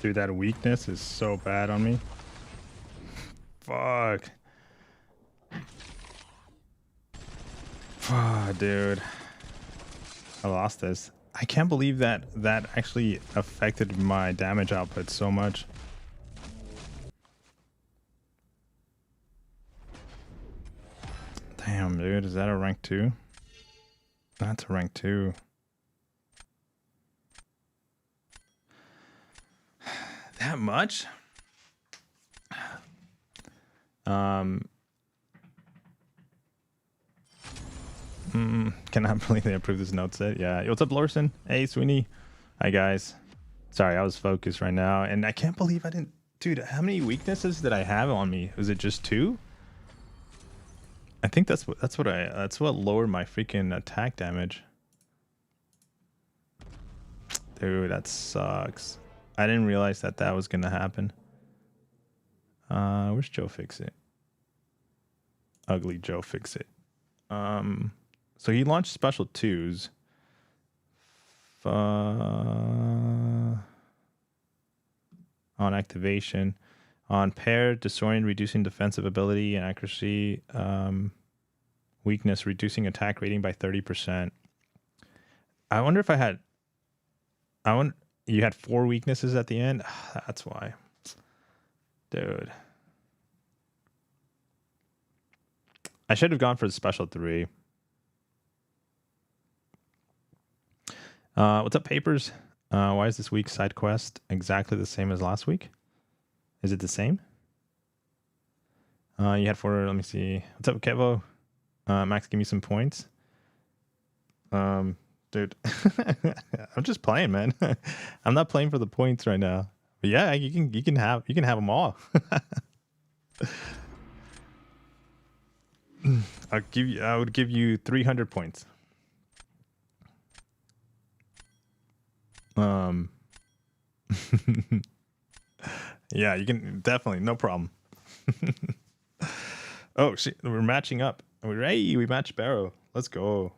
Dude, that weakness is so bad on me. Fuck. Fuck, dude. I lost this. I can't believe that that actually affected my damage output so much. Damn, dude. Is that a rank 2? That's a rank 2. That much? Cannot believe they approved this note set. Yeah. What's up, Lorson? Hey, Sweeney. Hi, guys. Sorry, I was focused right now, and I can't believe I didn't. Dude, how many weaknesses did I have on me? Was it just 2? I think that's what lowered my freaking attack damage. Dude, that sucks. I didn't realize that that was gonna happen. Where's Joe Fix It? Ugly Joe Fix It. So he launched special 2s. On activation. On pair, disorient, reducing defensive ability and accuracy. Weakness, reducing attack rating by 30%. I wonder if I had... You had 4 weaknesses at the end? That's why. Dude. I should have gone for the special 3. What's up, Papers? Why is this week's side quest exactly the same as last week? Is it the same? You had 4... Let me see. What's up, Kevo? Max, give me some points. Dude, I'm just playing, man. I'm not playing for the points right now. But yeah, you can have them all. I would give you 300 points. Yeah, you can definitely, no problem. Oh shit, we're matching up. Hey, we matched Barrow. Let's go.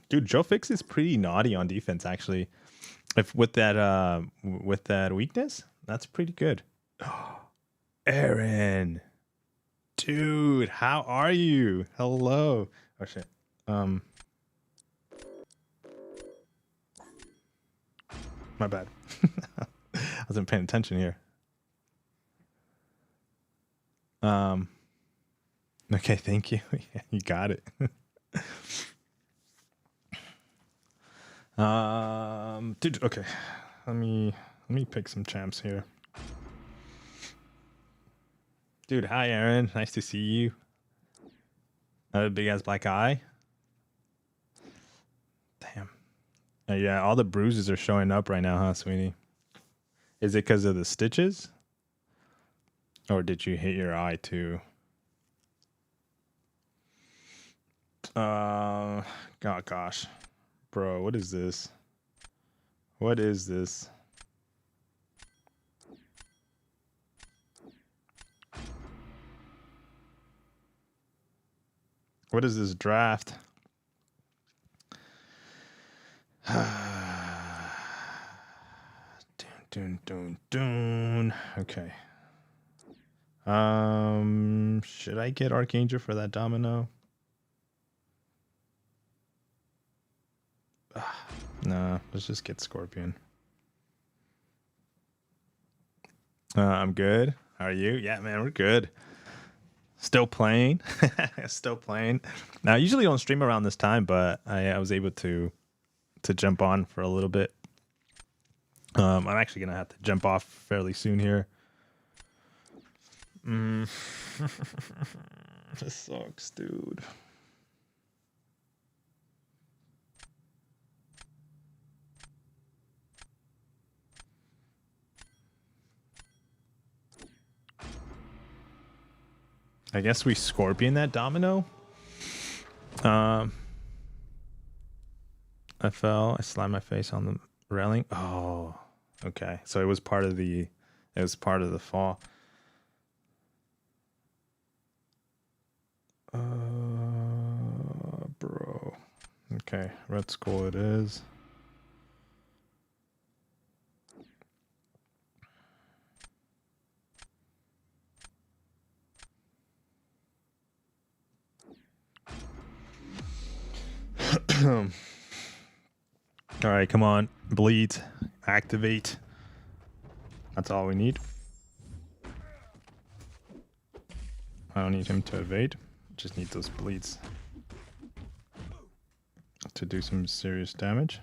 Dude, Joe Fix is pretty naughty on defense, actually. If with that weakness, that's pretty good. Aaron, dude, how are you? Hello. Oh shit. My bad. I wasn't paying attention here. Okay, thank you. You got it. Dude, okay. Let me pick some champs here. Dude, hi Aaron. Nice to see you. Another big ass black eye. Damn. Yeah, all the bruises are showing up right now, huh, Sweeney? Is it because of the stitches? Or did you hit your eye too? Oh gosh. Bro, what is this? What is this? What is this draft? Dun. Okay. Should I get Archangel for that domino? Nah, let's just get Scorpion. I'm good. How are you? Yeah, man, we're good. Still playing. Still playing. Now, I usually don't stream around this time, but I was able to jump on for a little bit. I'm actually gonna have to jump off fairly soon here. This sucks, dude. I guess we scorpion that domino. I fell. I slammed my face on the railing. Oh, okay. So it was part of the fall. Bro. Okay, red skull it is. All right, come on. Bleed. Activate. That's all we need. I don't need him to evade. Just need those bleeds to do some serious damage.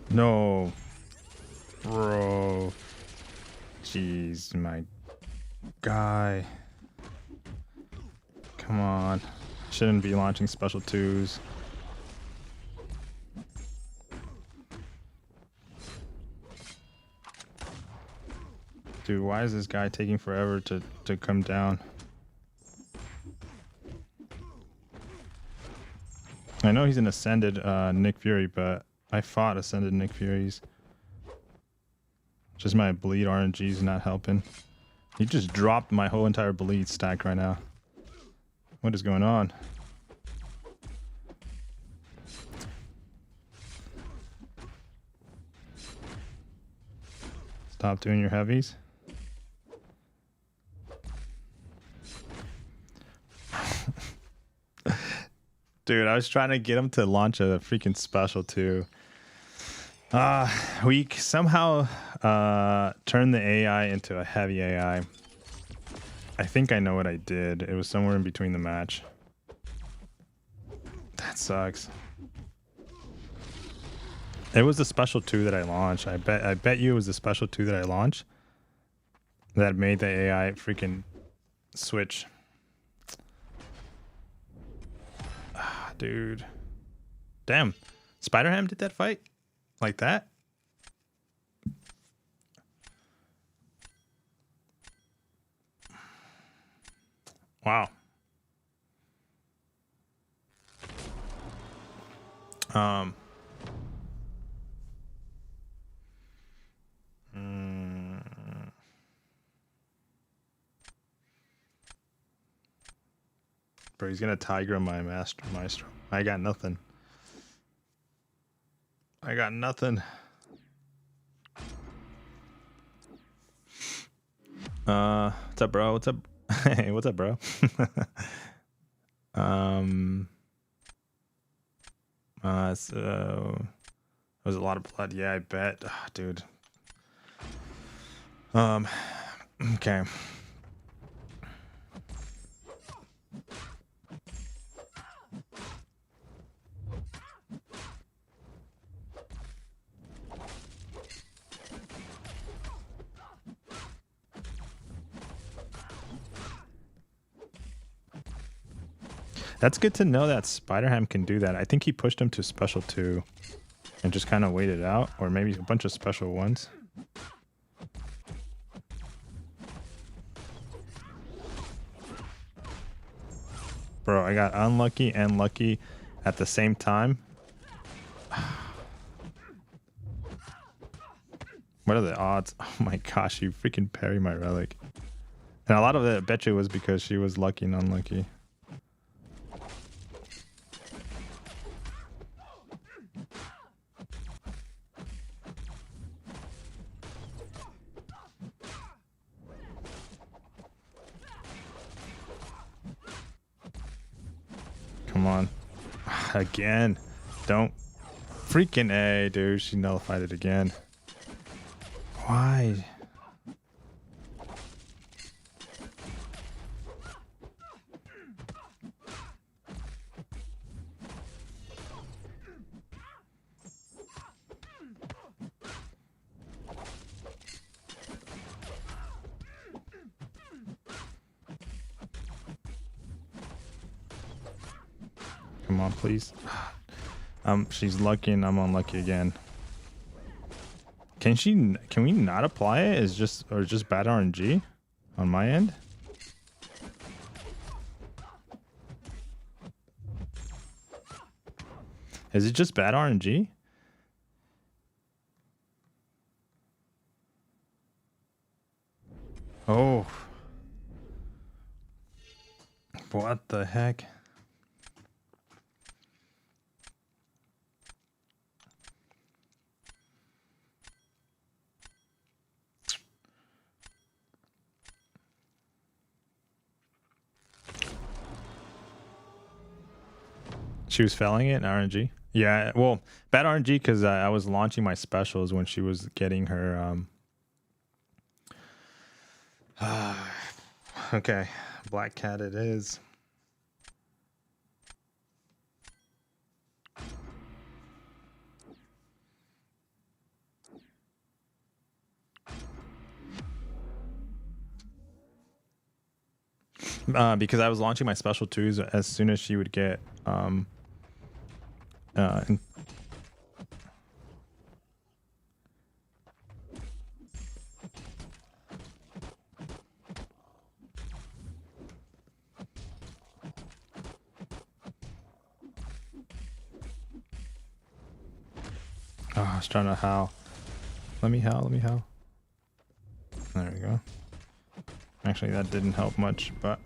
No. Bro. Jeez, my guy. Come on. Shouldn't be launching special twos. Dude, why is this guy taking forever to come down? I know he's an ascended Nick Fury, but I fought ascended Nick Furies. Just my bleed RNG's not helping. He just dropped my whole entire bleed stack right now. What is going on? Stop doing your heavies. Dude, I was trying to get him to launch a freaking special too. We somehow turned the AI into a heavy AI. I think I know what I did. It was somewhere in between the match. That sucks. It was the special 2 that I launched. I bet you it was the special 2 that I launched that made the AI freaking switch. Dude. Damn. Spider-Ham did that fight? Like that? Wow. Bro, he's gonna tiger my maestro. I got nothing. I got nothing. What's up, bro? What's up? Hey, what's up, bro? So there was a lot of blood. Yeah, I bet. Oh, dude. Okay. That's good to know that Spider-Ham can do that. I think he pushed him to special 2 and just kind of waited out, or maybe a bunch of special 1s. Bro, I got unlucky and lucky at the same time. What are the odds? Oh my gosh, you freaking parry my relic. And a lot of it, I bet you, was because she was lucky and unlucky. Come on. Again. Don't. Freaking A, dude. She nullified it again. Why? Come on, please. She's lucky and I'm unlucky again. Can we not apply it? Is just bad RNG on my end? Is it just bad RNG? Oh. What the heck? She was failing it in RNG. Yeah, well, bad RNG because I was launching my specials when she was getting her. Okay, Black Cat it is. Because I was launching my special twos as soon as she would get I was trying to howl. Let me howl. There we go. Actually, that didn't help much, but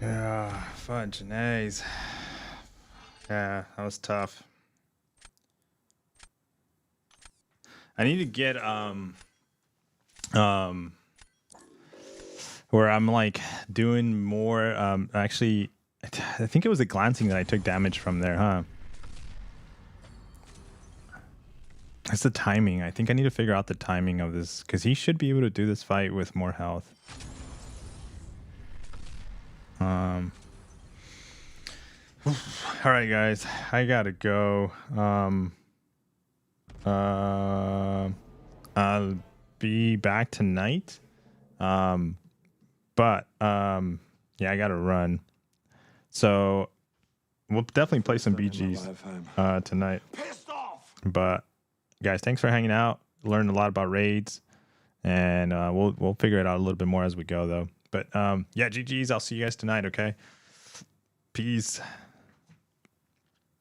yeah, fudge nays. Yeah, that was tough. I need to get where I'm like doing more actually I think it was a glancing that I took damage from there, huh? It's the timing. I think I need to figure out the timing of this because he should be able to do this fight with more health. All right, guys, I gotta go. I'll be back tonight. But yeah, I gotta run. So we'll definitely play some BGs tonight. But guys, thanks for hanging out. Learned a lot about raids, and we'll figure it out a little bit more as we go, though. But yeah, GGs. I'll see you guys tonight. Okay. Peace.